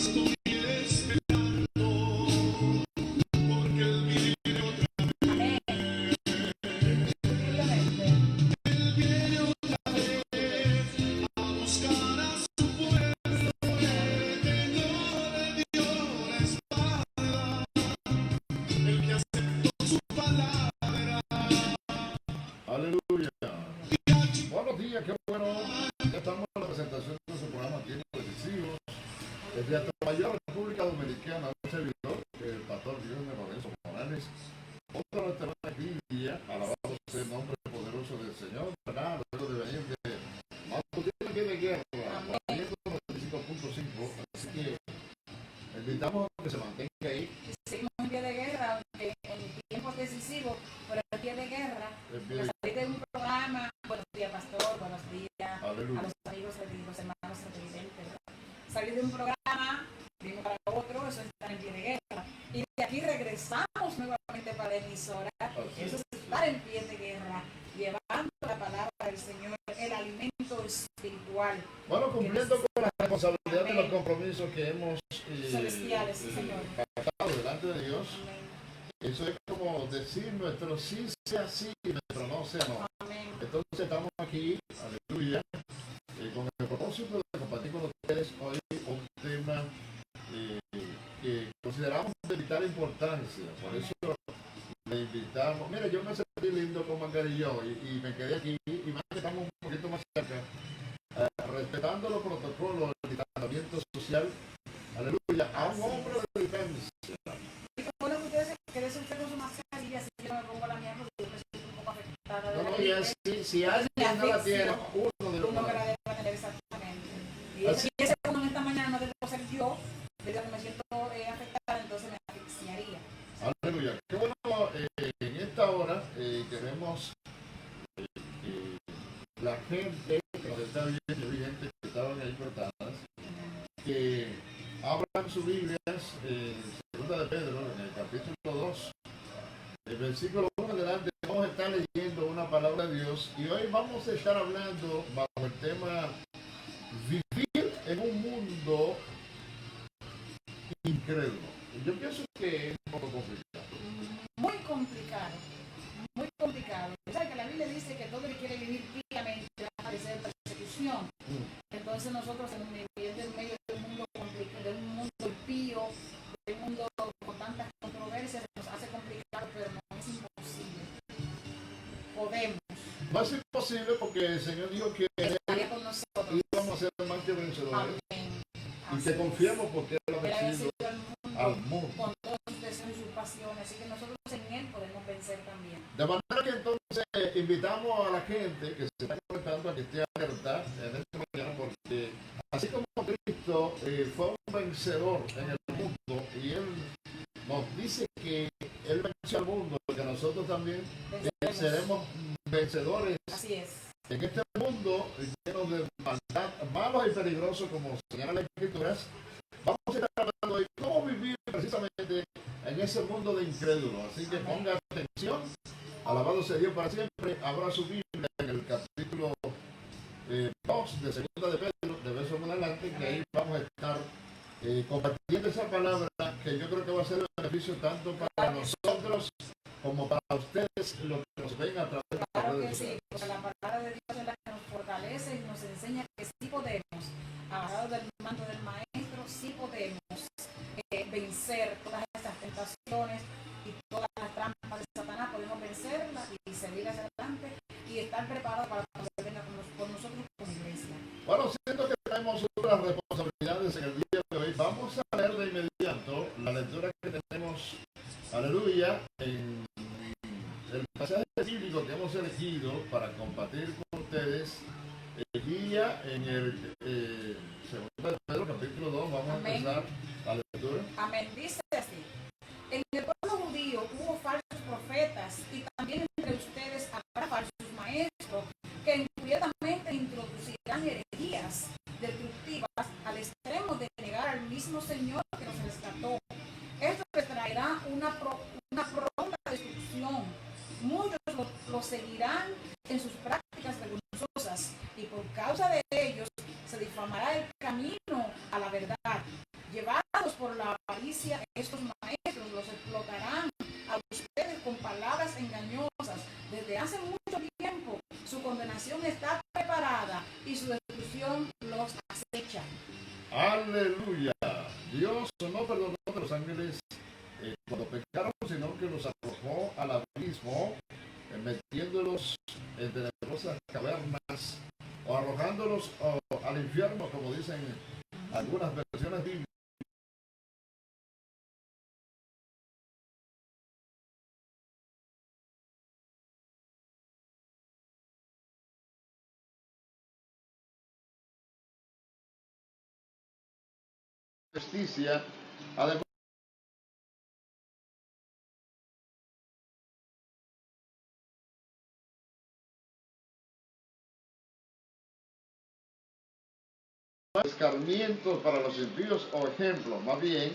Aleluya. Buenos días, qué bueno. Ya estamos en la presentación de su programa Tiempo Decisivo. Desde Atomayor, República Dominicana, un servidor, el pastor Guillermo Lorenzo Morales. Otra nuestra hermana Lidia, alabado sea el nombre poderoso del Señor, ¿verdad? Luego de venir de Matutina de guerra, 95.5. Así que invitamos a que se mantenga ahí. Seguimos en pie de guerra, aunque en tiempos decisivos, pero en pie de guerra. Salir de un programa, buenos días pastor, buenos días Aleluya. a los amigos y los hermanos televidentes. Salir de un programa, vimos para otro, eso es estar en pie de guerra. Y de aquí regresamos nuevamente para la emisora, eso es estar en pie de guerra, llevando la palabra del Señor, el alimento espiritual. Bueno, cumpliendo con la responsabilidad de los compromisos que hemos celestiales, Señor, pactado delante de Dios. Amén. Eso es como decir nuestro sí sea sí, nuestro no sea no. Amén. Entonces estamos aquí, aleluya, con el propósito de compartir con ustedes hoy un tema que consideramos de vital importancia. Por eso le invitamos. Mira, yo me sentí lindo con Mangar y yo y me quedé aquí y más que estamos un poquito más cerca, respetando los protocolos del distanciamiento social, aleluya, a un hombre de defensa. Bueno, que ustedes queden usted con su mascarilla, si yo me pongo la mía porque yo me siento un poco afectada. No, y así, si alguien no la tiene, uno de los uno que la debe tener exactamente. Y ese uno en esta mañana no debo ser yo, desde que me siento afectada, entonces me asfixiaría. Aleluya. Qué bueno, en esta hora queremos que la gente que nos está viendo, gente que estaban ahí cortadas, que abran sus Biblias en Segunda de Pedro, en el capítulo 2, el versículo 1 en adelante. Vamos a estar leyendo una palabra de Dios y hoy vamos a estar hablando bajo el tema vivir en un mundo incrédulo. Yo pienso que es un poco complicado. Muy complicado, muy complicado. ¿Sabes que la Biblia dice que todo el que quiere vivir piamente va a padecer persecución? Entonces nosotros viviendo en medio de un mundo complicado, de un mundo impío, de un mundo con tantas controversias, nos hace complicado, pero no es imposible. Podemos. No es imposible porque el Señor dijo que estaría con nosotros. Íbamos a ser más que vencedores. Amén. Y que confiemos porque Él ha vencido al mundo. Con todos sus deseos y sus pasiones. Así que nosotros en Él podemos vencer también. De manera que entonces invitamos a la gente que se está conectando a que esté alerta en esta mañana, porque así como Cristo fue un vencedor en el mundo y Él nos dice que Él venció al mundo, que nosotros también seremos vencedores. Así es. En este mundo lleno de maldad, malos y peligrosos, como señalan las escrituras, vamos a estar hablando de cómo vivir precisamente en ese mundo de incrédulos. Así que ponga atención, alabado sea Dios para siempre. Abra su Biblia en el capítulo 2 de Segunda de Pedro, de verso 1 en adelante, que ahí vamos a estar compartiendo esa palabra que yo creo que va a ser de beneficio tanto para nosotros como para ustedes, los que nos ven a través de la Claro redes que sociales. sí, porque la palabra de Dios es la que nos fortalece y nos enseña que sí podemos, agarrados del manto del Maestro, sí podemos vencer todas estas tentaciones y todas las trampas de Satanás, podemos vencerlas y seguir hacia adelante y estar preparados para cuando venga con nosotros como iglesia. Bueno, siento que tenemos otras responsabilidades en el día de hoy. Vamos a leer de inmediato la lectura que tenemos, aleluya, en el pasaje bíblico que hemos elegido para compartir con ustedes el día en el segundo de Pedro, capítulo 2. Vamos a empezar la lectura. Amén. Dice así: en el pueblo judío hubo falsos profetas y también entre ustedes habrá falsos maestros que encubiertamente introducirán herejías destructivas al extremo de negar al mismo Señor que nos rescató. Esto les traerá una pronta destrucción. Muchos lo seguirán en sus prácticas vergonzosas y por causa de ellos se difamará el camino a la verdad, llevando la avaricia, estos maestros los explotarán a ustedes con palabras engañosas. Desde hace mucho tiempo su condenación está preparada y su destrucción los acecha. Aleluya. Dios no perdonó a los ángeles cuando pecaron, sino que los arrojó al abismo, metiéndolos en tenebrosas cavernas o arrojándolos al infierno, como dicen algunas versiones bíblicas. Justicia, además escarmientos para los impíos o ejemplos, más bien.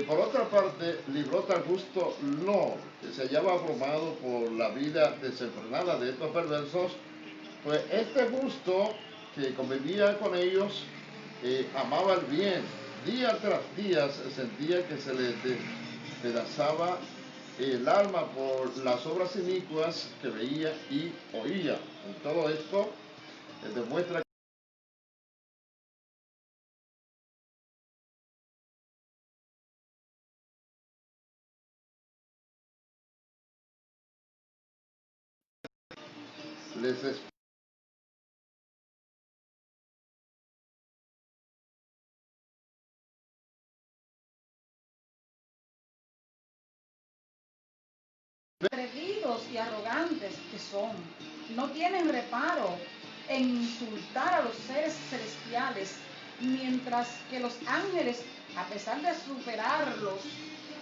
Por otra parte, libró tal gusto Lot, que se hallaba abrumado por la vida desenfrenada de estos perversos, pues este gusto que convivía con ellos amaba el bien. Día tras día sentía que se le despedazaba el alma por las obras inicuas que veía y oía. En todo esto demuestra que les Atrevidos y arrogantes que son, no tienen reparo en insultar a los seres celestiales, mientras que los ángeles, a pesar de superarlos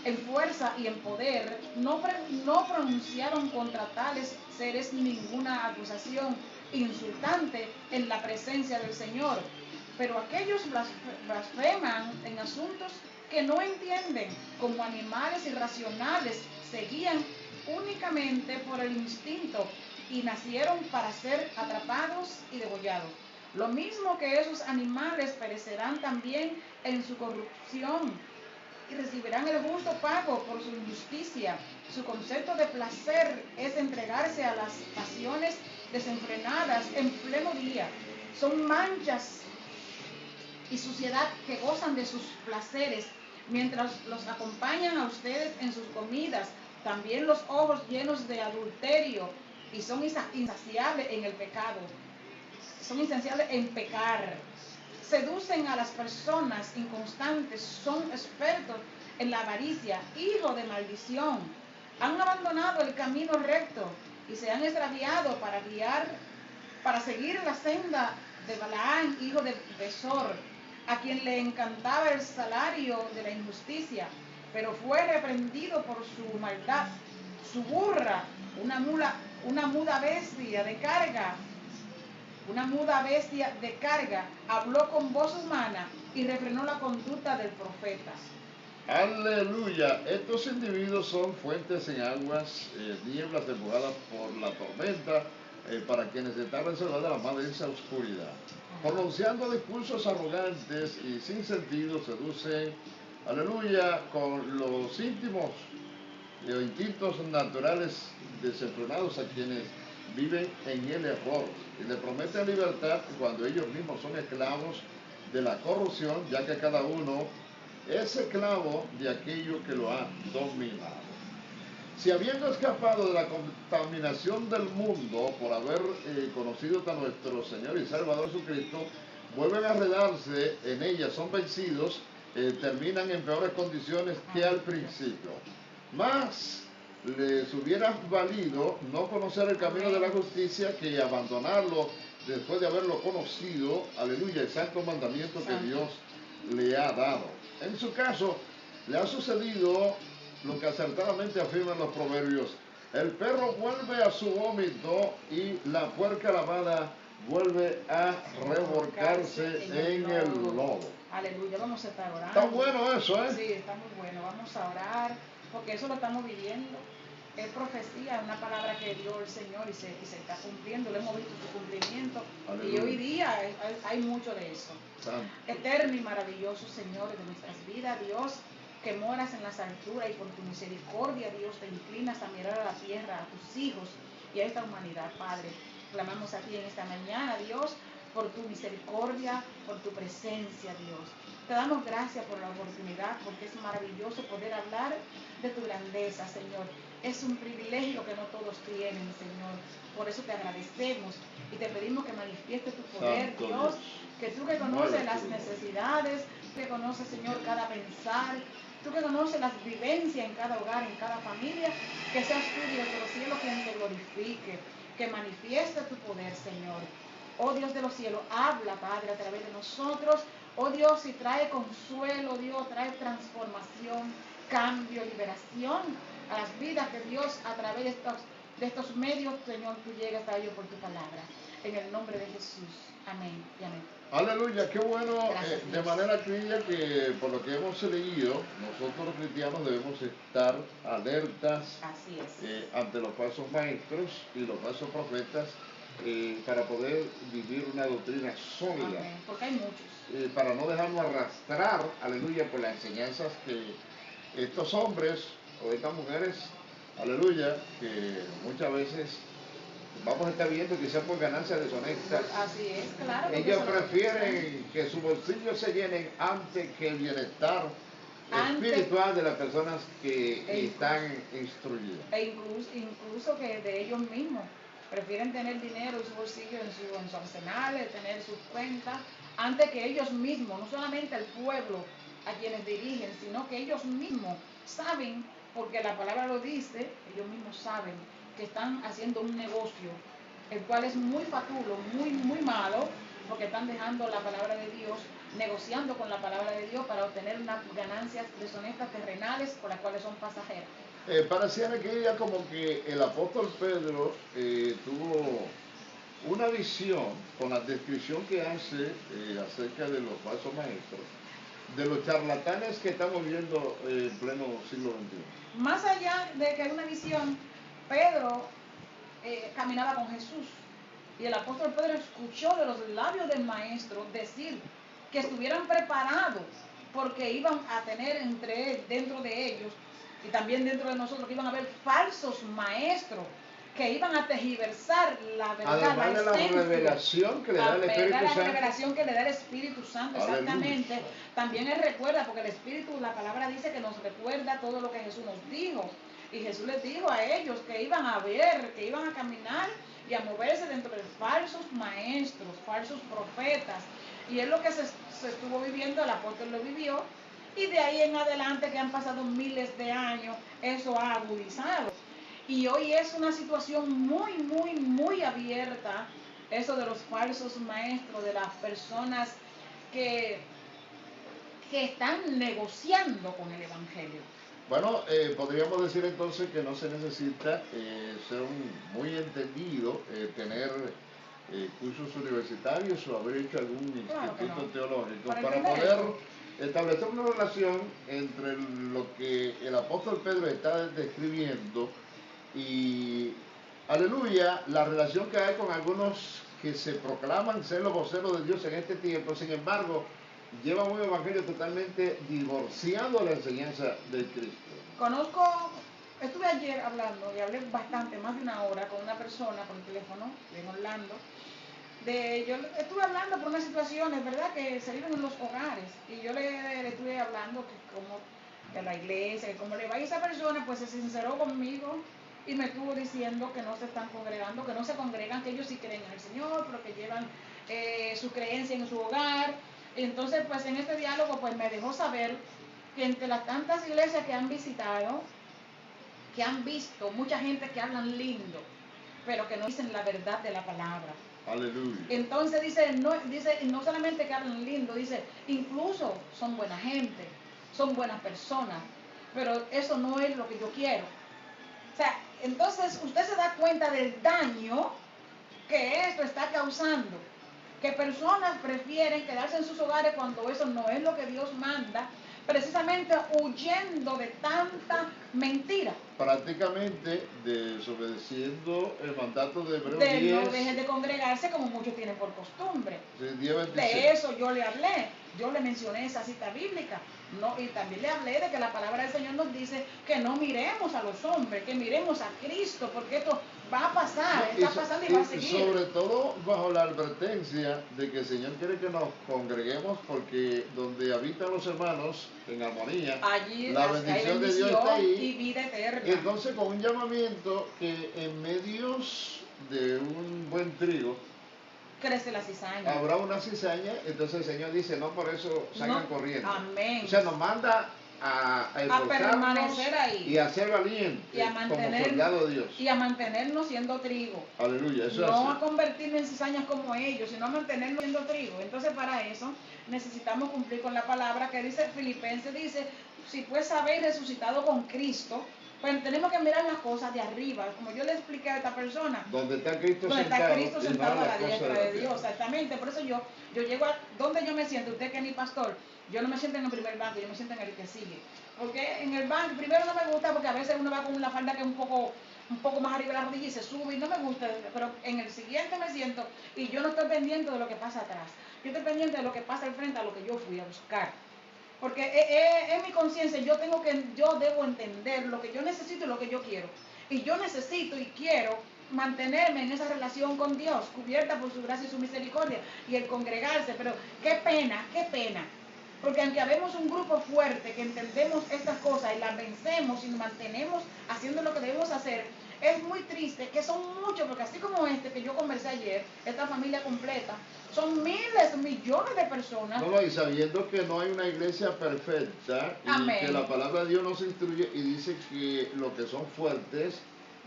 en fuerza y en poder, no pronunciaron contra tales seres ninguna acusación insultante en la presencia del Señor. Pero aquellos blasfeman en asuntos que no entienden, como animales irracionales, seguían únicamente por el instinto y nacieron para ser atrapados y degollados. Lo mismo que esos animales perecerán también en su corrupción y recibirán el justo pago por su injusticia. Su concepto de placer es entregarse a las pasiones desenfrenadas en pleno día. Son manchas y suciedad que gozan de sus placeres mientras los acompañan a ustedes en sus comidas. También los ojos llenos de adulterio y son insaciables en el pecado. Son insaciables en pecar. Seducen a las personas inconstantes, son expertos en la avaricia, hijos de maldición. Han abandonado el camino recto y se han extraviado para seguir la senda de Balaán, hijo de Besor, a quien le encantaba el salario de la injusticia, pero fue reprendido por su maldad. Su burra, una muda bestia de carga, habló con voz humana y refrenó la conducta del profeta. aleluya. Estos individuos son fuentes en aguas, nieblas empujadas por la tormenta, para quienes están reservadas de la más densa oscuridad. Pronunciando discursos arrogantes y sin sentido, seducen, aleluya, con los íntimos instintos naturales desenfrenados a quienes viven en el error y le prometen libertad cuando ellos mismos son esclavos de la corrupción, ya que cada uno es esclavo de aquello que lo ha dominado. Si habiendo escapado de la contaminación del mundo por haber conocido a nuestro Señor y Salvador Jesucristo, vuelven a enredarse en ella, son vencidos, terminan en peores condiciones que al principio. Más les hubiera valido no conocer el camino de la justicia que abandonarlo después de haberlo conocido, aleluya, el santo mandamiento que Dios le ha dado. En su caso, le ha sucedido lo que acertadamente afirman los proverbios: el perro vuelve a su vómito y la puerca lavada vuelve a revolcarse en el lodo. Aleluya, vamos a estar orando. Está bueno eso, ¿eh? Sí, está muy bueno. Vamos a orar, porque eso lo estamos viviendo. Es profecía, una palabra que dio el Señor y se está cumpliendo. Lo hemos visto su cumplimiento. Aleluya. Y hoy día día hay mucho de eso. Santo. Eterno y maravilloso Señor de nuestras vidas, Dios, que moras en las alturas y por tu misericordia, Dios, te inclinas a mirar a la tierra, a tus hijos y a esta humanidad, Padre. Clamamos a ti en esta mañana, Dios, por tu misericordia, por tu presencia, Dios. Te damos gracias por la oportunidad, porque es maravilloso poder hablar de tu grandeza, Señor. Es un privilegio que no todos tienen, Señor. Por eso te agradecemos y te pedimos que manifieste tu poder, Santo Dios. Dios. Que tú que conoces las Muévete, necesidades, tú que conoces, Señor, cada pensar, tú que conoces las vivencias en cada hogar, en cada familia, que seas tú, Dios de los cielos, quien te glorifique, que manifieste tu poder, Señor. Oh Dios de los cielos, habla, Padre, a través de nosotros. Oh Dios, y trae consuelo, Dios, trae transformación, cambio, liberación a las vidas que Dios, a través de estos medios, Señor, tú llegas a ellos por tu palabra. En el nombre de Jesús. Amén y amén. Aleluya, qué bueno. Gracias, De Dios. manera clara que por lo que hemos leído, nosotros los cristianos debemos estar alertas Así es. ante los falsos maestros y los falsos profetas para poder vivir una doctrina sólida. Amén. Porque hay muchos. Para no dejarnos arrastrar, aleluya, por las enseñanzas que estos hombres o estas mujeres, aleluya, que muchas veces vamos a estar viendo quizás por ganancias deshonestas. Así es, claro. Ellos prefieren que sus bolsillos se llenen antes que el bienestar espiritual de las personas que están instruidas. E incluso que de ellos mismos prefieren tener dinero en su bolsillo, en su arsenal, tener sus cuentas, antes que ellos mismos, no solamente el pueblo a quienes dirigen, sino que ellos mismos saben, porque la palabra lo dice, ellos mismos saben que están haciendo un negocio, el cual es muy fatulo, muy malo, porque están dejando la palabra de Dios, negociando con la palabra de Dios para obtener unas ganancias deshonestas terrenales por las cuales son pasajeras. Pareciera que ella como que el apóstol Pedro tuvo una visión con la descripción que hace acerca de los falsos maestros, de los charlatanes que estamos viendo en pleno siglo XXI. Más allá de que una visión, Pedro caminaba con Jesús y el apóstol Pedro escuchó de los labios del maestro decir que estuvieran preparados porque iban a tener dentro de ellos y también dentro de nosotros que iban a haber falsos maestros que iban a tergiversar la verdad, además la de la esencia, revelación que le da el Espíritu la Santo. revelación que le da el Espíritu Santo, Aleluya. exactamente. También él recuerda, porque el Espíritu, la palabra dice que nos recuerda todo lo que Jesús nos dijo. Y Jesús les dijo a ellos que iban a ver, que iban a caminar y a moverse dentro de falsos maestros, falsos profetas. Y es lo que se estuvo viviendo, el apóstol lo vivió. Y de ahí en adelante, que han pasado miles de años, eso ha agudizado. Y hoy es una situación muy abierta, eso de los falsos maestros, de las personas que están negociando con el Evangelio. Bueno, podríamos decir entonces que no se necesita ser muy entendido, tener cursos universitarios o haber hecho algún instituto teológico para poder establecer una relación entre lo que el apóstol Pedro está describiendo y, aleluya, la relación que hay con algunos que se proclaman ser los voceros de Dios en este tiempo, sin embargo, llevan un evangelio totalmente divorciado de la enseñanza de Cristo. Estuve ayer hablando y hablé bastante, más de una hora, con una persona por teléfono en Orlando. Yo estuve hablando por unas situaciones, ¿verdad?, que se viven en los hogares. Y yo le estuve hablando de la iglesia, que cómo le va. Y esa persona pues se sinceró conmigo y me estuvo diciendo que no se están congregando, que no se congregan, que ellos sí creen en el Señor, pero que llevan su creencia en su hogar. Y entonces pues en este diálogo pues me dejó saber que entre las tantas iglesias que han visitado, que han visto mucha gente que hablan lindo, pero que no dicen la verdad de la palabra. Aleluya. Entonces dice, no solamente que hablan lindo, dice, incluso son buena gente, son buenas personas, pero eso no es lo que yo quiero. O sea, entonces usted se da cuenta del daño que esto está causando, que personas prefieren quedarse en sus hogares cuando eso no es lo que Dios manda, precisamente huyendo de tanta Mentira. prácticamente desobedeciendo el mandato de Hebreos De 10, no dejen de congregarse como muchos tienen por costumbre. 10:26. De eso yo le hablé, yo le mencioné esa cita bíblica. No, y también le hablé de que la palabra del Señor nos dice que no miremos a los hombres, que miremos a Cristo, porque esto va a pasar, está pasando y va a seguir. Sobre todo bajo la advertencia de que el Señor quiere que nos congreguemos, porque donde habitan los hermanos en armonía, Allí la hay bendición de Dios está y ahí. vida eterna. Entonces, con un llamamiento que en medios de un buen trigo Crece la cizaña. habrá una cizaña, entonces el Señor dice, no por eso salgan No, corriendo. amén. O sea, nos manda a permanecer ahí y a ser valientes y a como soldado de Dios. y a mantenernos siendo trigo. Aleluya, eso es No así. a convertirnos en cizañas como ellos, sino a mantenernos siendo trigo. Entonces, para eso necesitamos cumplir con la palabra que dice Filipenses, dice, si pues habéis resucitado con Cristo, pues tenemos que mirar las cosas de arriba, como yo le expliqué a esta persona. Donde está Cristo Donde sentado, está Cristo sentado y no a la diestra de Dios. Dios, exactamente. Por eso yo llego a donde yo me siento, usted que es mi pastor, yo no me siento en el primer banco, yo me siento en el que sigue. Porque en el banco, primero no me gusta porque a veces uno va con una falda que es un poco más arriba de la rodilla y se sube y no me gusta, pero en el siguiente me siento y yo no estoy pendiente de lo que pasa atrás. Yo estoy pendiente de lo que pasa al frente, a lo que yo fui a buscar. Porque es mi conciencia, yo debo entender lo que yo necesito y lo que yo quiero. Y yo necesito y quiero mantenerme en esa relación con Dios, cubierta por su gracia y su misericordia, y el congregarse. Pero qué pena. Porque aunque habemos un grupo fuerte que entendemos estas cosas y las vencemos y nos mantenemos haciendo lo que debemos hacer, es muy triste que son muchos, porque así como este que yo conversé ayer, esta familia completa, son miles, millones de personas. No, y sabiendo que no hay una iglesia perfecta y Amén. que la palabra de Dios nos instruye y dice que los que son fuertes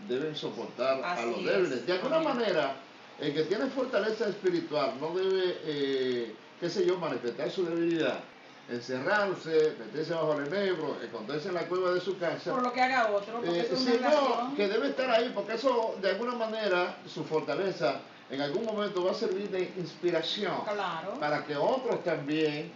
deben soportar a los débiles. De alguna manera, el que tiene fortaleza espiritual no debe, manifestar su debilidad, encerrarse, meterse bajo el enebro, esconderse en la cueva de su casa. Por lo que haga otro, porque eso es una relación. Que debe estar ahí, porque eso de alguna manera, su fortaleza, en algún momento va a servir de inspiración, claro, para que otros también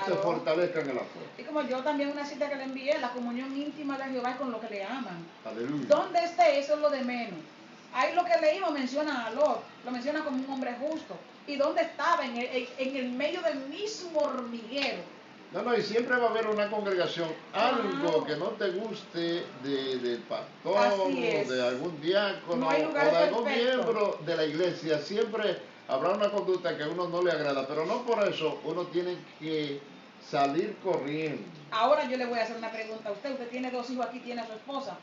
se fortalezcan en la fe. Y como yo también una cita que le envié, la comunión íntima de Jehová es con los que le aman. Aleluya. ¿Dónde esté? Eso es lo de menos. Ahí lo que leímos menciona a Lot, lo menciona como un hombre justo. ¿Y dónde estaba? En el medio del mismo hormiguero. No, y siempre va a haber una congregación, algo que no te guste del pastor, o de algún diácono, o de algún miembro de la iglesia, siempre habrá una conducta que a uno no le agrada, pero no por eso uno tiene que salir corriendo. Ahora yo le voy a hacer una pregunta a usted tiene 2 hijos aquí, tiene a su esposa.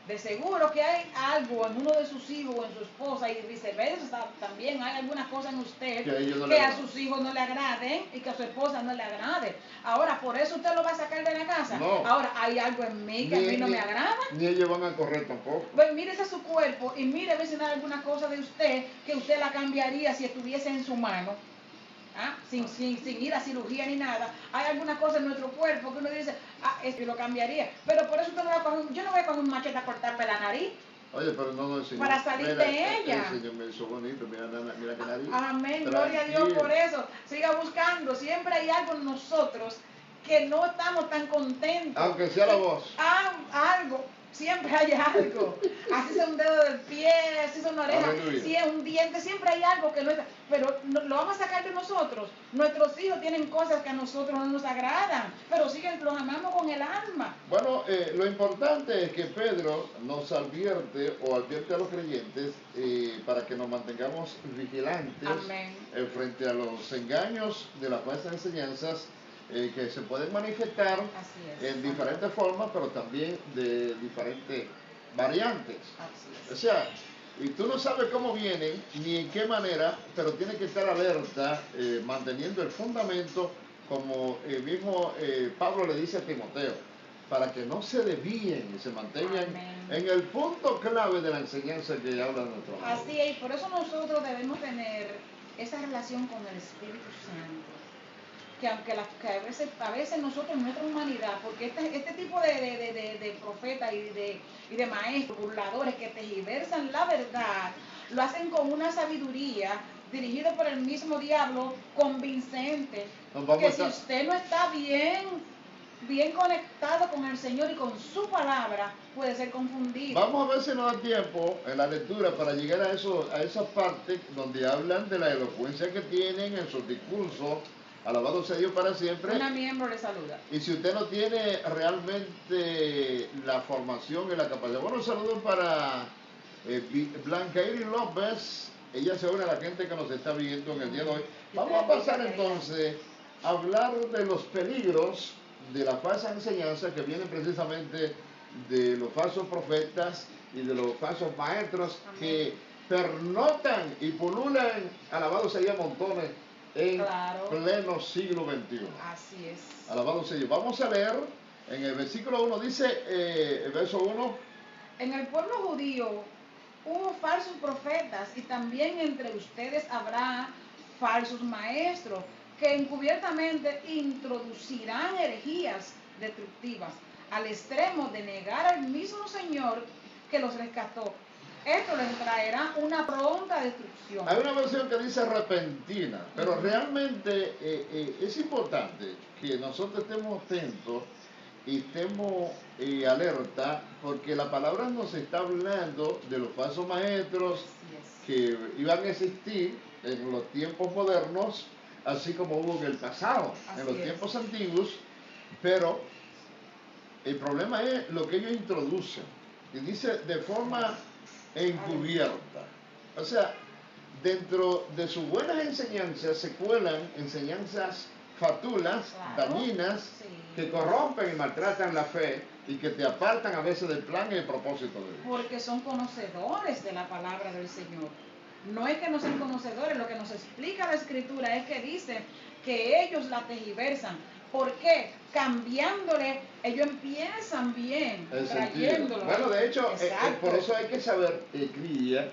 De seguro que hay algo en uno de sus hijos o en su esposa y viceversa, también hay alguna cosa en usted que a sus hijos no le agrade y que a su esposa no le agrade. Ahora, ¿por eso usted lo va a sacar de la casa? No. Ahora, hay algo en mí que a mí no me agrada. Ni ellos van a correr tampoco. Pues mírese su cuerpo y mire a ver si no hay alguna cosa de usted que usted la cambiaría si estuviese en su mano. Sin ir a cirugía ni nada. Hay alguna cosa en nuestro cuerpo que uno dice, esto lo cambiaría. Pero por eso usted no va a coger, yo no voy a coger un machete a cortarme la nariz. Oye, pero no, el Señor, para salir de ella. El Señor me hizo bonito, mira qué nariz. Amén, gloria a Dios por eso. Siga buscando, siempre hay algo en nosotros que no estamos tan contentos. Aunque sea la voz. Algo. Siempre hay algo. Así sea un dedo del pie, así sea una oreja, si es un diente, siempre hay algo que no está. Pero lo vamos a sacar de nosotros. Nuestros hijos tienen cosas que a nosotros no nos agradan, pero siguen, los amamos con el alma. Bueno, lo importante es que Pedro nos advierte a los creyentes para que nos mantengamos vigilantes frente a los engaños de las falsas enseñanzas que se pueden manifestar en diferentes formas, pero también de diferentes variantes. O sea, y tú no sabes cómo vienen ni en qué manera, pero tienes que estar alerta, manteniendo el fundamento, como el mismo Pablo le dice a Timoteo, para que no se desvíen y se mantengan en el punto clave de la enseñanza que habla nuestro amigo. Así es, por eso nosotros debemos tener esa relación con el Espíritu Santo. Que aunque a veces nosotros, nuestra humanidad, porque este tipo de profetas y de maestros, burladores que tergiversan la verdad, lo hacen con una sabiduría dirigida por el mismo diablo, convincente, que si usted no está bien, bien conectado con el Señor y con su palabra, puede ser confundido. Vamos a ver si nos da tiempo en la lectura para llegar a esa parte donde hablan de la elocuencia que tienen en sus discursos. Alabado sea Dios para siempre. Una miembro le saluda. Y si usted no tiene realmente la formación y la capacidad. Bueno, saludos para Blancairi López. Ella se une a la gente que nos está viendo en el día de hoy. Vamos a pasar entonces a hablar de los peligros de la falsa enseñanza que viene precisamente de los falsos profetas y de los falsos maestros. Amén. Que pernotan y pululan, alabado sea Dios, montones en pleno siglo XXI. Así es. Alabado sea Dios. Vamos a leer en el versículo 1, dice el verso 1. En el pueblo judío hubo falsos profetas y también entre ustedes habrá falsos maestros que encubiertamente introducirán herejías destructivas al extremo de negar al mismo Señor que los rescató. Esto les traerá una pronta destrucción. Hay una versión que dice repentina, pero realmente es importante que nosotros estemos atentos y estemos alerta, porque la palabra nos está hablando de los falsos maestros que iban a existir en los tiempos modernos, así como hubo en el pasado, en los tiempos antiguos, pero el problema es lo que ellos introducen, y dice de forma encubierta. O sea, dentro de sus buenas enseñanzas se cuelan enseñanzas fatulas, dañinas, que corrompen y maltratan la fe y que te apartan a veces del plan y el propósito de Dios. Porque son conocedores de la palabra del Señor. No es que no sean conocedores, lo que nos explica la Escritura es que dice que ellos la tergiversan. ¿Por qué? Cambiándole, ellos empiezan bien, trayéndolo. Bueno, de hecho, por eso hay que saber, Cría,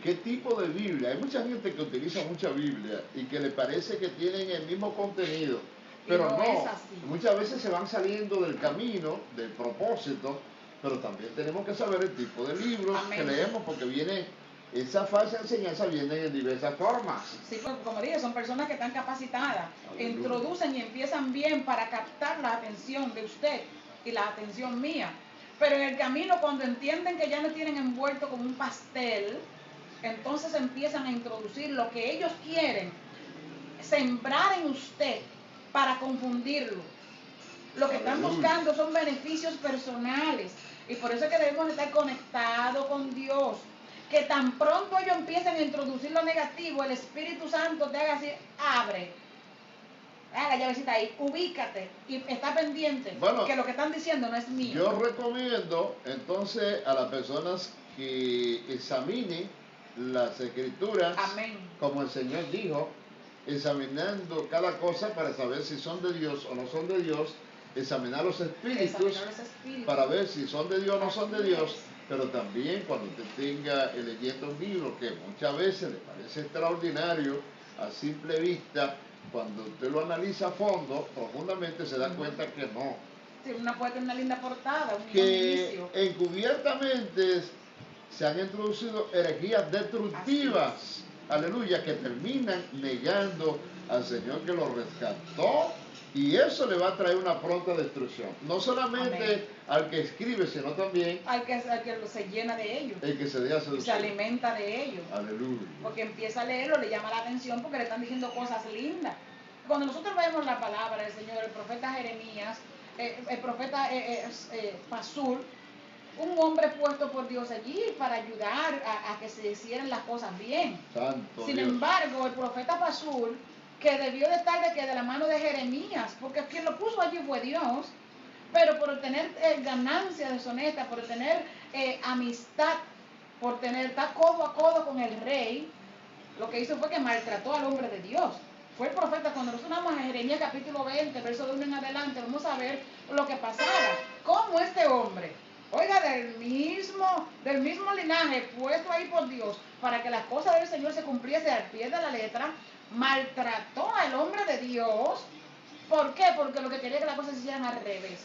qué tipo de Biblia. Hay mucha gente que utiliza mucha Biblia y que le parece que tienen el mismo contenido, pero no, es así. Muchas veces se van saliendo del camino, del propósito, pero también tenemos que saber el tipo de libros que leemos, porque esa falsa enseñanza viene en diversas formas. Sí, pues, como dije, son personas que están capacitadas, introducen y empiezan bien para captar la atención de usted y la atención mía. Pero en el camino, cuando entienden que ya me tienen envuelto como un pastel, entonces empiezan a introducir lo que ellos quieren, sembrar en usted para confundirlo. Lo que están buscando son beneficios personales. Y por eso es que debemos estar conectados con Dios. Que tan pronto ellos empiecen a introducir lo negativo, el Espíritu Santo te haga así, abre. La llavecita ahí, ubícate y está pendiente, bueno, que lo que están diciendo no es mío. Yo recomiendo entonces a las personas que examinen las Escrituras. Amén. Como el Señor dijo, examinando cada cosa para saber si son de Dios o no son de Dios, examinar los espíritus para ver si son de Dios o no son de Dios. Pero también cuando usted tenga leyendo un libro que muchas veces le parece extraordinario a simple vista, cuando usted lo analiza a fondo, profundamente, se da cuenta que no. Sí, una puede tener una linda portada, un que encubiertamente se han introducido herejías destructivas, aleluya, que terminan negando al Señor que lo rescató. Y eso le va a traer una pronta destrucción. No solamente al que escribe, sino también al que se llena de ellos. El que se deja seducir. Y se alimenta de ellos. Aleluya. Porque empieza a leerlo, le llama la atención porque le están diciendo cosas lindas. Cuando nosotros vemos la palabra del Señor, el profeta Jeremías, el profeta Pasul, un hombre puesto por Dios allí para ayudar a que se hicieran las cosas bien. Santo Sin Dios. embargo, el profeta Pasul, que debió de estar de la mano de Jeremías, porque quien lo puso allí fue Dios, pero por tener ganancias deshonestas, por tener amistad, por estar codo a codo con el rey, lo que hizo fue que maltrató al hombre de Dios. Fue el profeta. Cuando nosotros vamos a Jeremías capítulo 20, verso de 1 en adelante, vamos a ver lo que pasaba. Cómo este hombre, oiga, del mismo linaje, puesto ahí por Dios, para que las cosas del Señor se cumpliesen al pie de la letra, maltrató al hombre de Dios. ¿Por qué? Porque lo que quería que las cosas se hicieran al revés.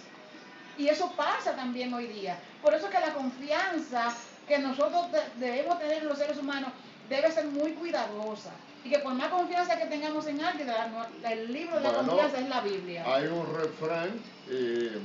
Y eso pasa también hoy día. Por eso que la confianza que nosotros debemos tener en los seres humanos debe ser muy cuidadosa. Y que por más confianza que tengamos en alguien, el libro de la Bueno, confianza es la Biblia. hay un refrán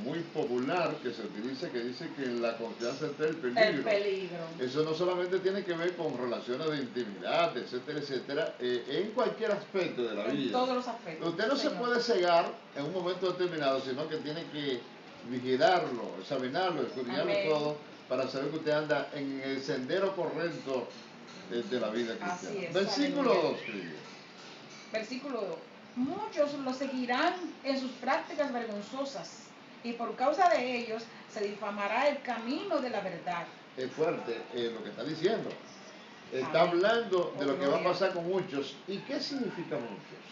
muy popular que se utiliza que dice que en la confianza está el peligro. El peligro. Eso no solamente tiene que ver con relaciones de intimidad, etcétera, etcétera, en cualquier aspecto de la vida. En todos los aspectos. Usted no se Señor. puede cegar en un momento determinado, sino que tiene que vigilarlo, examinarlo, escudriñarlo Amén. todo para saber que usted anda en el sendero correcto de la vida cristiana. Así es, Versículo aleluya. 2, querido. Versículo 2. Muchos lo seguirán en sus prácticas vergonzosas, y por causa de ellos se difamará el camino de la verdad. Es fuerte lo que está diciendo. Está Amén. hablando de Oh, lo que va a gloria. pasar con muchos. ¿Y qué significa muchos?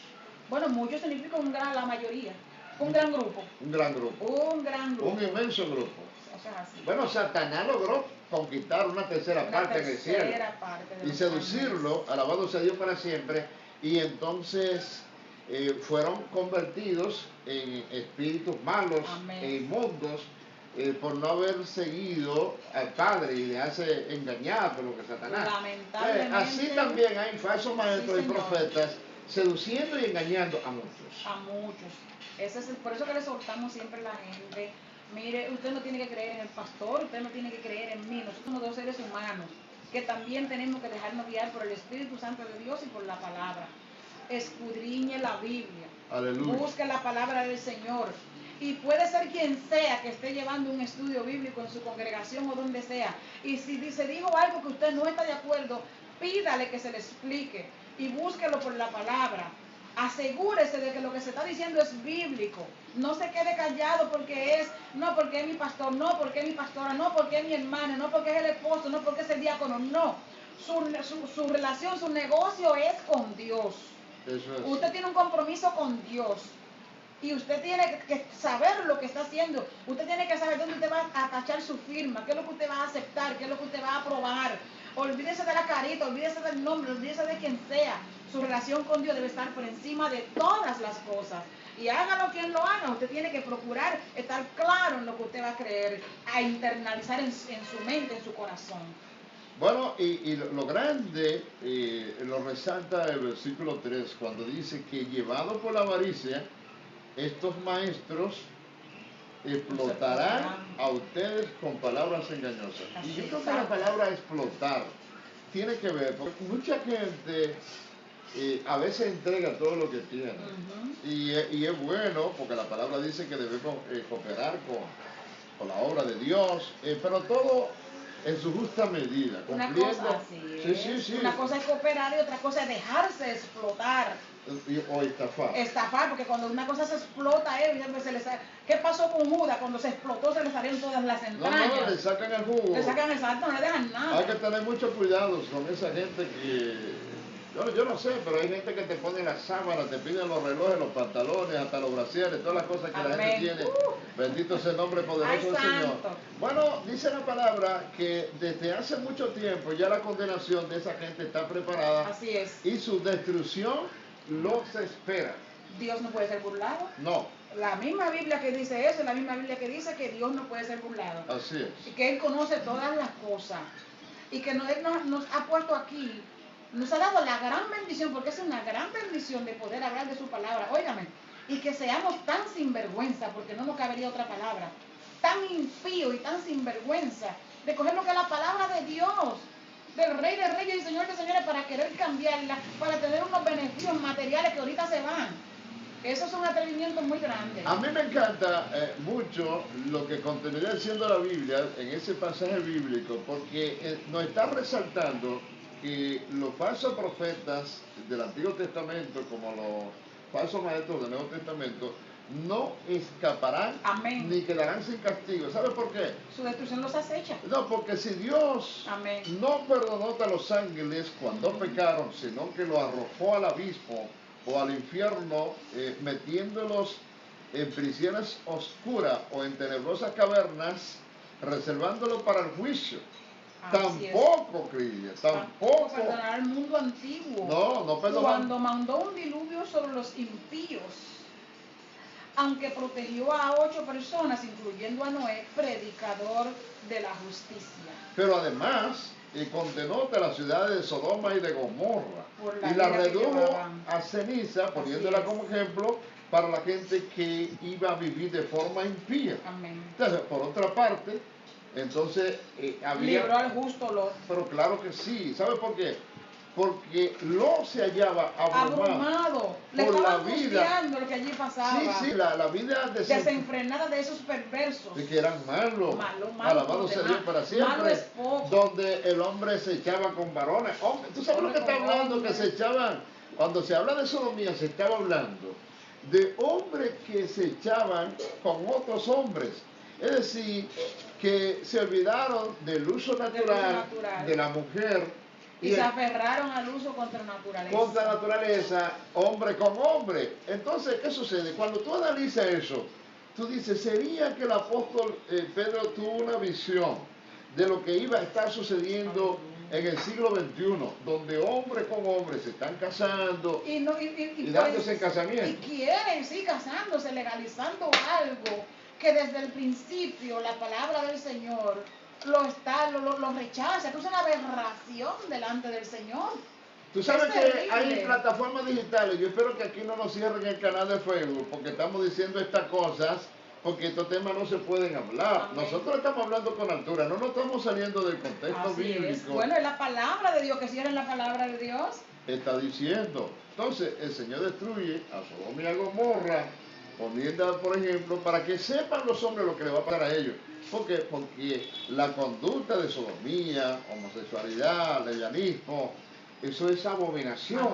Bueno, muchos significa la mayoría, un gran grupo. Un gran grupo. Un gran grupo. Un inmenso grupo. Eso es así. Bueno, Satanás logró conquistar una tercera parte en el cielo Parte de y los seducirlo, alabado sea Dios para siempre, y entonces fueron convertidos en espíritus malos Amén. e inmundos por no haber seguido al Padre y dejarse engañar por lo que Satanás. Lamentablemente. Así también hay falsos maestros Sí, y señor. profetas seduciendo y engañando a muchos. A muchos. Por eso que le soltamos siempre a la gente. Mire, usted no tiene que creer en el pastor, usted no tiene que creer en mí. Nosotros somos dos seres humanos que también tenemos que dejarnos guiar por el Espíritu Santo de Dios y por la palabra. Escudriñe la Biblia. Aleluya. Busque la palabra del Señor. Y puede ser quien sea que esté llevando un estudio bíblico en su congregación o donde sea. Y si se dijo algo que usted no está de acuerdo, pídale que se le explique y búsquelo por la palabra. Asegúrese de que lo que se está diciendo es bíblico. No se quede callado porque porque es mi pastor, no porque es mi pastora, no porque es mi hermano, no porque es el esposo, no porque es el diácono, no. Su relación, su negocio es con Dios. Eso es. Usted tiene un compromiso con Dios. Y usted tiene que saber lo que está haciendo. Usted tiene que saber dónde usted va a cachar su firma, qué es lo que usted va a aceptar, qué es lo que usted va a aprobar. Olvídese de la carita, olvídese del nombre, olvídese de quien sea. Su relación con Dios debe estar por encima de todas las cosas. Y hágalo quien lo haga, usted tiene que procurar estar claro en lo que usted va a creer, a internalizar en su mente, en su corazón. Bueno, y lo grande lo resalta el versículo 3, cuando dice que llevado por la avaricia, estos maestros explotarán a ustedes con palabras engañosas. Y yo creo que la palabra explotar tiene que ver, porque mucha gente a veces entrega todo lo que tiene. Y es bueno, porque la palabra dice que debemos cooperar con la obra de Dios, pero todo en su justa medida, cumpliendo. Una cosa así es. Sí. Una cosa es cooperar y otra cosa es dejarse explotar. O estafar. Estafar, porque cuando una cosa se explota, ¿qué pasó con Judas? Cuando se explotó se le salieron todas las entrañas. No, le sacan el jugo. Le sacan el salto, no le dejan nada. Hay que tener mucho cuidado con esa gente que... Yo no sé, pero hay gente que te pone las sábanas, te piden los relojes, los pantalones, hasta los brasieres, todas las cosas que la gente tiene. Bendito sea el nombre poderoso del Señor. Bueno, dice la palabra que desde hace mucho tiempo ya la condenación de esa gente está preparada. Así es. Y su destrucción los espera. Dios no puede ser burlado. No. La misma Biblia que dice eso, es la misma Biblia que dice que Dios no puede ser burlado. Así es. Y que Él conoce todas las cosas. Y que Él nos ha puesto aquí, nos ha dado la gran bendición, porque es una gran bendición de poder hablar de su palabra. Óigame, y que seamos tan sinvergüenza, porque no nos cabería otra palabra, tan impío y tan sinvergüenza, de coger lo que es la palabra de Dios, del Rey de Reyes y Señor de Señores, para querer cambiarla, para tener unos beneficios materiales que ahorita se van. Eso es un atrevimiento muy grande. A mí me encanta mucho lo que continuaría diciendo la Biblia en ese pasaje bíblico, porque nos está resaltando que los falsos profetas del Antiguo Testamento, como los falsos maestros del Nuevo Testamento, no escaparán. Amén. Ni quedarán sin castigo. ¿Sabe por qué? Su destrucción los acecha. No, porque si Dios Amén. no perdonó a los ángeles cuando pecaron, sino que lo arrojó al abismo o al infierno, metiéndolos en prisiones oscuras o en tenebrosas cavernas, reservándolo para el juicio. Tampoco, Cristian, tampoco perdonará al mundo antiguo. No perdonó. Cuando mandó un diluvio sobre los impíos, aunque protegió a 8 personas, incluyendo a Noé, predicador de la justicia. Pero además, condenó a las ciudades de Sodoma y de Gomorra Por la y la vida que redujo llevaban. a ceniza, Así poniéndola es. como ejemplo para la gente que iba a vivir de forma impía. Amén. Entonces, por otra parte, entonces había... Libró al justo Lot. Pero claro que sí. ¿Sabe por qué? Porque Lot se hallaba Abrumado. Le por estaba la vida. angustiando lo que allí pasaba. Sí, sí, la vida Desenfrenada de esos perversos. de que eran malos. Malo, Alabado sea Dios para siempre. Malo es poco. Donde el hombre se echaba con varones. Hombre, ¿tú sabes lo que está hablando? Que se echaban, cuando se habla de sodomía, se estaba hablando de hombres que se echaban con otros hombres. Es decir, que se olvidaron del uso natural de la mujer. Y se aferraron al uso contra naturaleza. Contra naturaleza, hombre con hombre. Entonces, ¿qué sucede? Cuando tú analizas eso, tú dices, ¿sería que el apóstol Pedro tuvo una visión de lo que iba a estar sucediendo en el siglo XXI, donde hombre con hombre se están casando y dándose en casamiento? Y quieren, sí, casándose, legalizando algo que desde el principio la palabra del Señor lo rechaza, que es una aberración delante del Señor. Tú sabes que hay plataformas digitales. Yo espero que aquí no nos cierren el canal de Facebook porque estamos diciendo estas cosas, porque estos temas no se pueden hablar. Amén. Nosotros estamos hablando con altura, no nos estamos saliendo del contexto Así bíblico. Es. Bueno, es la palabra de Dios, que cierren la palabra de Dios. Está diciendo. Entonces, el Señor destruye a Sodoma y a Gomorra, poniendo, por ejemplo, para que sepan los hombres lo que le va a pasar a ellos. ¿Por qué? Porque la conducta de sodomía, homosexualidad, lesbianismo, eso es abominación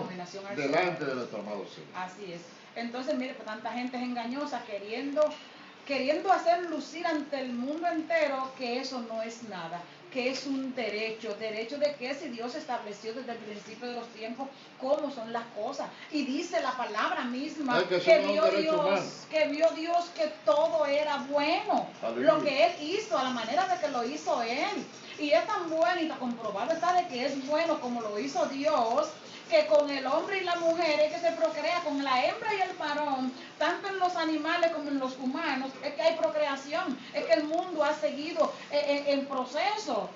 delante de nuestro amado Señor. Así es. Entonces, mire, pues, tanta gente es engañosa queriendo hacer lucir ante el mundo entero que eso no es nada, que es un derecho de que si Dios estableció desde el principio de los tiempos cómo son las cosas. Y dice la palabra misma que vio Dios que todo era bueno. Aleluya. Lo que Él hizo, a la manera de que lo hizo Él. Y es tan bueno y tan comprobado está de que es bueno como lo hizo Dios, que con el hombre y la mujer es que se procrea, con la hembra y el varón, tanto en los animales como en los humanos, es que hay procreación, es que el mundo ha seguido en proceso,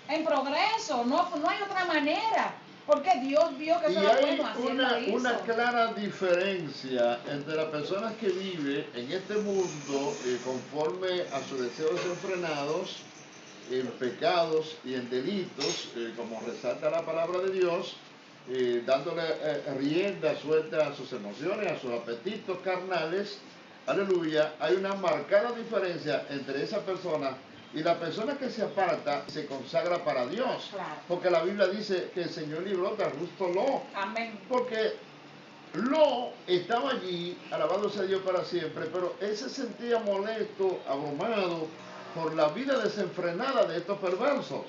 en progreso, no hay otra manera, porque Dios vio que eso era bueno, así Él lo hizo. Una clara diferencia entre las personas que viven en este mundo conforme a sus deseos desenfrenados, en pecados y en delitos, como resalta la palabra de Dios, dándole rienda suelta a sus emociones, a sus apetitos carnales. Aleluya. Hay una marcada diferencia entre esa persona y la persona que se aparta y se consagra para Dios. Claro. Porque la Biblia dice que el Señor libró de justo Lot. Amén. Porque Lot estaba allí, alabado sea Dios para siempre, pero él se sentía molesto, abrumado por la vida desenfrenada de estos perversos.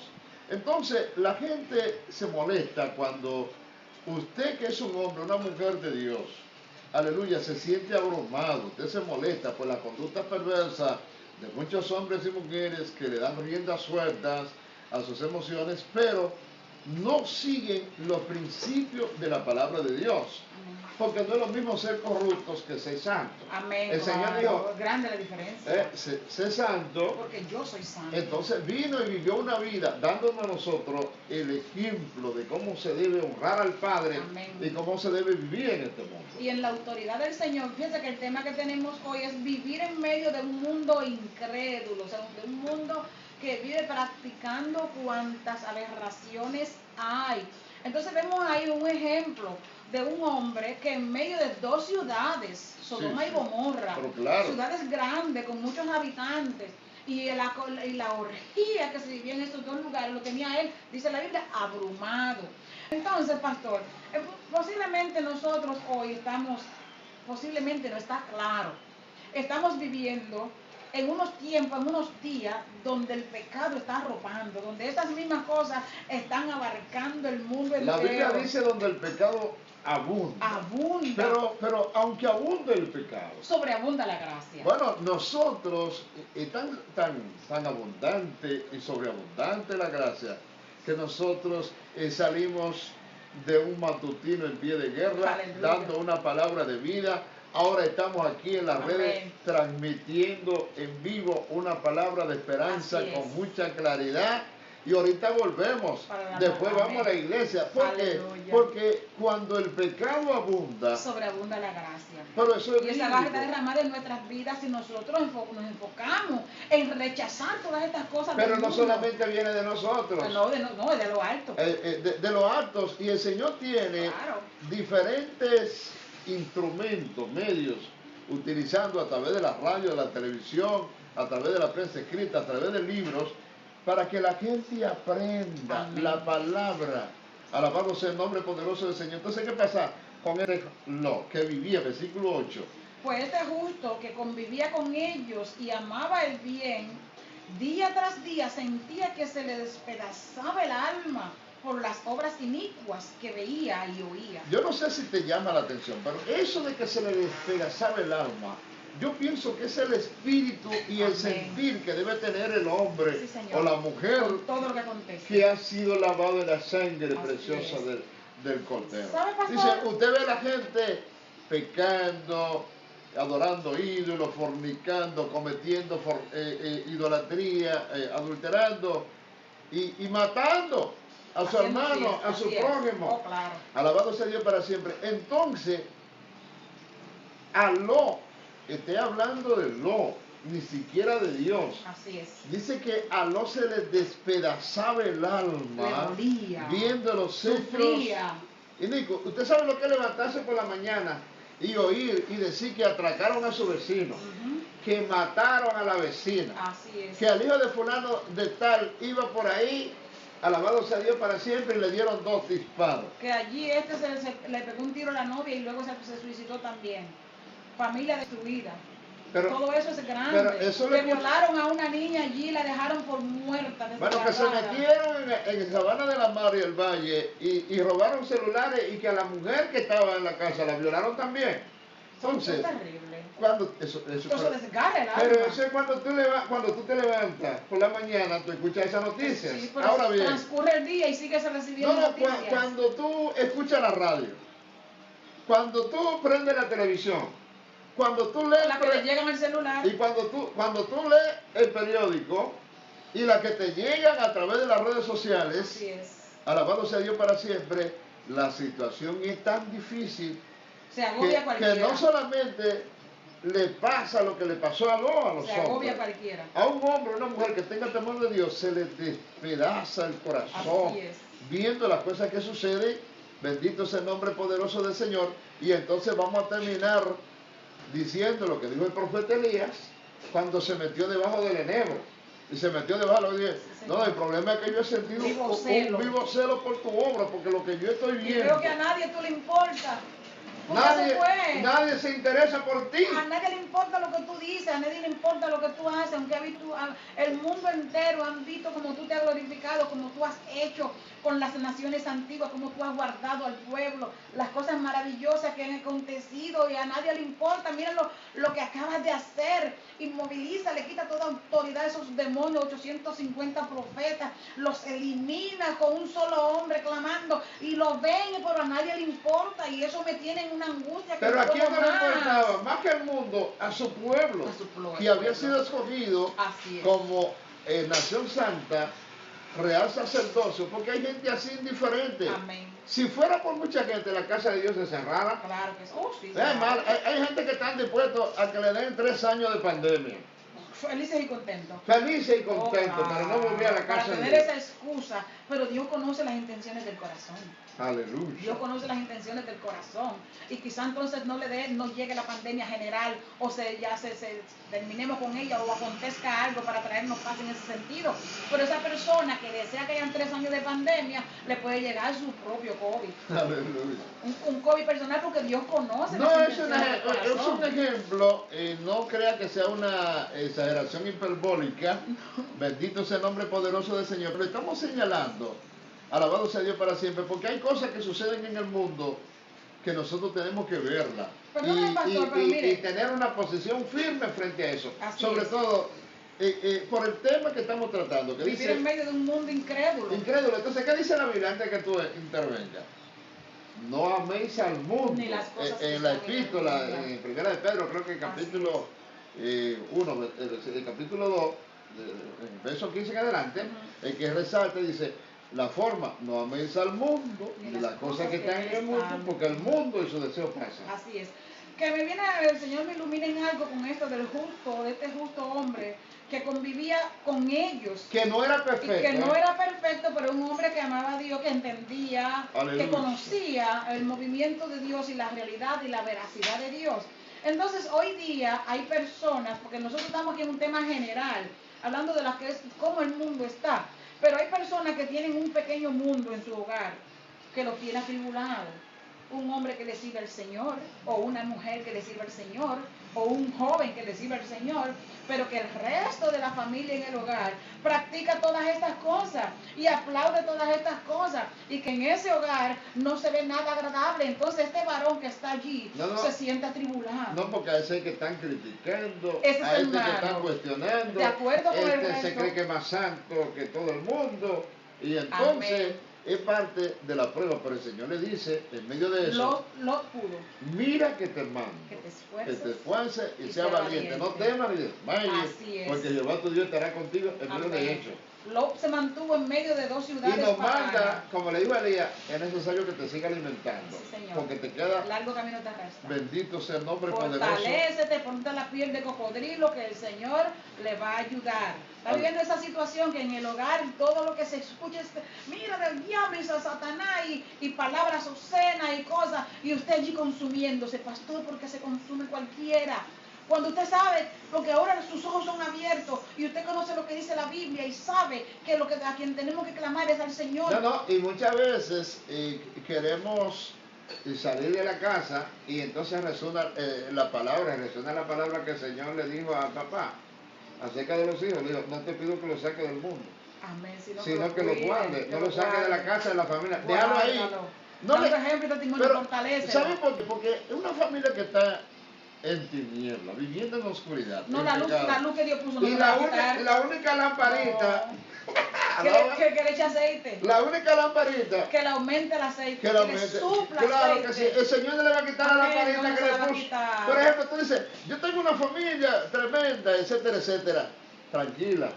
Entonces, la gente se molesta cuando usted, que es un hombre, una mujer de Dios, aleluya, se siente abrumado, usted se molesta por la conducta perversa de muchos hombres y mujeres que le dan riendas sueltas a sus emociones, pero no siguen los principios de la palabra de Dios. Porque no es lo mismo ser corruptos que ser santos. Amén. El Señor dijo, grande la diferencia. Sé santo. Porque yo soy santo. Entonces vino y vivió una vida dándonos a nosotros el ejemplo de cómo se debe honrar al Padre. Amén. Y cómo se debe vivir en este mundo. Y en la autoridad del Señor, fíjense que el tema que tenemos hoy es vivir en medio de un mundo incrédulo, o sea, de un mundo que vive practicando cuantas aberraciones hay. Entonces vemos ahí un ejemplo de un hombre que en medio de dos ciudades, Sodoma y Gomorra, claro, ciudades grandes con muchos habitantes, y la orgía que se vivía en estos dos lugares, lo tenía él, dice la Biblia, abrumado. Entonces, pastor, posiblemente nosotros hoy posiblemente no está claro, estamos viviendo en unos tiempos, en unos días donde el pecado está arropando, donde estas mismas cosas están abarcando el mundo entero. La Biblia dice donde el pecado abunda. Abunda. Pero aunque abunde el pecado, sobreabunda la gracia. Bueno, nosotros, tan abundante y sobreabundante la gracia, que nosotros salimos de un matutino en pie de guerra, Aleluya, dando una palabra de vida. Ahora estamos aquí en las redes transmitiendo en vivo una palabra de esperanza con mucha claridad. y ahorita volvemos. Para la Después amén. vamos a la iglesia. ¿Por qué? Aleluya. Porque cuando el pecado abunda, Sobreabunda la gracia. pero eso es Y esa gracia está bíblico. derramada en nuestras vidas si nosotros nos enfocamos en rechazar todas estas cosas. Pero del no mundo. solamente viene de nosotros. No, es de lo alto. De los altos, y el Señor tiene Claro. diferentes instrumentos, medios, utilizando a través de la radio, de la televisión, a través de la prensa escrita, a través de libros, para que la gente aprenda Amén. la palabra. Alabado sea el nombre poderoso del Señor. Entonces, ¿qué pasa con este Lot que vivía? Versículo 8. Pues este justo que convivía con ellos y amaba el bien, día tras día sentía que se le despedazaba el alma por las obras inicuas que veía y oía. Yo no sé si te llama la atención, pero eso de que se le despedazaba el alma, yo pienso que es el espíritu y el Amén. sentir que debe tener el hombre Sí, Señor. o la mujer Con todo lo que acontece. que ha sido lavado en la sangre Así preciosa es. del Cordero. ¿Sabe, pastor? Dice, usted ve a la gente pecando, adorando ídolos, fornicando, cometiendo idolatría, adulterando y matando a su Haciendo hermano, fiesta, a su así es. prójimo. Oh, claro. Alabado sea Dios para siempre. Entonces, a Lot, estoy hablando de Lot, ni siquiera de Dios. Así es. Dice que a Lot se le despedazaba el alma Le dolía. viendo los hechos. Sufría. Y Nico, usted sabe lo que es levantarse por la mañana y oír y decir que atracaron a su vecino, Ujú. que mataron a la vecina, Así es. que al hijo de fulano de tal iba por ahí, alabado sea Dios para siempre, y le dieron 2 disparos. Que allí le pegó un tiro a la novia y luego se suicidó también. Familia destruida. Pero, Todo eso es grande. pero eso le que violaron a una niña allí y la dejaron por muerta. bueno, que se desgarrada. metieron en Sabana de la Mar y el Valle y robaron celulares y que a la mujer que estaba en la casa la violaron también. Entonces, Eso es terrible. cuando eso desgarra el alma. pero eso es cuando tú te levantas por la mañana, tú escuchas esas noticias. Sí, pero Ahora bien, transcurre el día y sigues recibiendo noticias. cuando tú escuchas la radio, cuando tú prendes la televisión, cuando tú lees La que le llegan al celular. y cuando tú lees el periódico y las que te llegan a través de las redes sociales, Así es. alabado sea Dios para siempre, la situación es tan difícil Se agobia que cualquiera. no solamente le pasa lo que le pasó a los Se agobia hombres. cualquiera. A un hombre o una mujer que tenga temor de Dios se le despedaza el corazón Así es. viendo las cosas que suceden. Bendito sea el nombre poderoso del Señor. Y entonces vamos a terminar diciendo lo que dijo el profeta Elías cuando se metió debajo del enebro. Y se metió debajo y dije, no, el problema es que yo he sentido un vivo celo por tu obra, porque lo que yo estoy Y viendo, veo que a nadie tú le importa. Porque se fue. nadie se interesa por ti. A nadie le importa lo que tú dices, a nadie le importa lo que tú haces, aunque el mundo entero han visto como tú te has glorificado, como tú has hecho con las naciones antiguas, como tú has guardado al pueblo, las cosas maravillosas que han acontecido y a nadie le importa. Mira lo que acabas de hacer, inmoviliza, le quita toda autoridad a esos demonios, 850 profetas, los elimina con un solo hombre clamando y lo ven, pero a nadie le importa y eso me tiene en una angustia que Pero no a quién puedo no le más. importaba, más que al mundo, a su pueblo, que había sido escogido Así es. como nación santa, real sacerdocio, porque hay gente así indiferente. Amén. Si fuera por mucha gente, la casa de Dios se cerrara. Claro que sí. Oh, sí, Mal, hay gente que están dispuestos a que le den 3 años de pandemia. Felices y contentos. Felices y contentos, Oh, para no volver a la para casa de tener Dios. esa excusa, pero Dios conoce las intenciones del corazón. Aleluya. Dios conoce las intenciones del corazón y quizá entonces no llegue la pandemia general o terminemos con ella o acontezca algo para traernos paz en ese sentido. Pero esa persona que desea que hayan 3 años de pandemia le puede llegar su propio COVID. Aleluya. Un COVID personal porque Dios conoce No, las es intenciones del corazón. un ejemplo, no crea que sea una exageración hiperbólica, bendito sea el nombre poderoso del Señor, pero estamos señalando, alabado sea Dios para siempre, porque hay cosas que suceden en el mundo que nosotros tenemos que verla Perdóname, pastor, pero mire. y tener una posición firme frente a eso, Así sobre es. todo por el tema que estamos tratando, que Vivir dice en medio de un mundo incrédulo. incrédulo. Entonces, ¿qué dice la Biblia antes que tú intervengas? No améis al mundo. Ni las cosas que En la están en el epístola, mundo. en primera de Pedro, creo que el capítulo 1, el capítulo 2, en verso 15 en adelante, el que resalta dice, la forma, no améis al mundo, ni las cosas que están en el mundo, porque el mundo y su deseo pasan. Así es. Que me viene, el Señor me ilumine en algo con esto del justo, de este justo hombre, que convivía con ellos. Que no era Y perfecto. que no era perfecto, pero un hombre que amaba a Dios, que entendía, Aleluya. que conocía el movimiento de Dios y la realidad y la veracidad de Dios. Entonces, hoy día hay personas, porque nosotros estamos aquí en un tema general, hablando de la que es cómo el mundo está, pero hay personas que tienen un pequeño mundo en su hogar, que lo tiene atribulado. Un hombre que le sirve al Señor, o una mujer que le sirve al Señor, o un joven que le sirve al Señor, pero que el resto de la familia en el hogar practica todas estas cosas y aplaude todas estas cosas, y que en ese hogar no se ve nada agradable. Entonces este varón que está allí se siente atribulado. No, porque a ese que están criticando, Ese es a el este que malo. están cuestionando, De acuerdo con el se resto. cree que es más santo que todo el mundo, y entonces Amén. es parte de la prueba, pero el Señor le dice, en medio de eso, Lot pudo. mira que te mando, Que te que esfuerces te y sea valiente, no temas ni desmayes, Así es. porque Jehová tu Dios estará contigo en medio de Amén. hechos. Lot se mantuvo en medio de dos ciudades Y nos paganas. manda, como le dijo a Elías, es necesario que te siga alimentando, Sí, Señor. porque te queda, Largo camino te resta. bendito sea el nombre poderoso. Fortalécete, ponte la piel de cocodrilo, que el Señor le va a ayudar. Está viviendo esa situación que en el hogar todo lo que se escucha es, mira del diablo y Satanás y palabras obscenas y cosas, y usted allí consumiéndose, pastor, porque se consume cualquiera. Cuando usted sabe, porque ahora sus ojos son abiertos y usted conoce lo que dice la Biblia y sabe que a quien tenemos que clamar es al Señor. No, y muchas veces queremos salir de la casa y entonces resuena la palabra que el Señor le dijo a papá acerca de los hijos. Le dijo, no te pido que lo saques del mundo, Amén, sino que lo guarde, no lo saques de la casa, de la familia, déjalo ahí. No Dando ejemplo y testimonio, fortalece. ¿Sabe por qué? Porque es una familia que está en tiniebla, viviendo en oscuridad. No, la luz que Dios puso no y se la va a quitar. la única lamparita, que le eche aceite. la única lamparita Que le aumente el aceite. Que le aumente. Supla Claro aceite. que sí, el Señor no le va a quitar la Amén, lamparita no que se le la va a puso. quitar. Por ejemplo, tú dices, yo tengo una familia tremenda, etcétera, etcétera. Tranquila,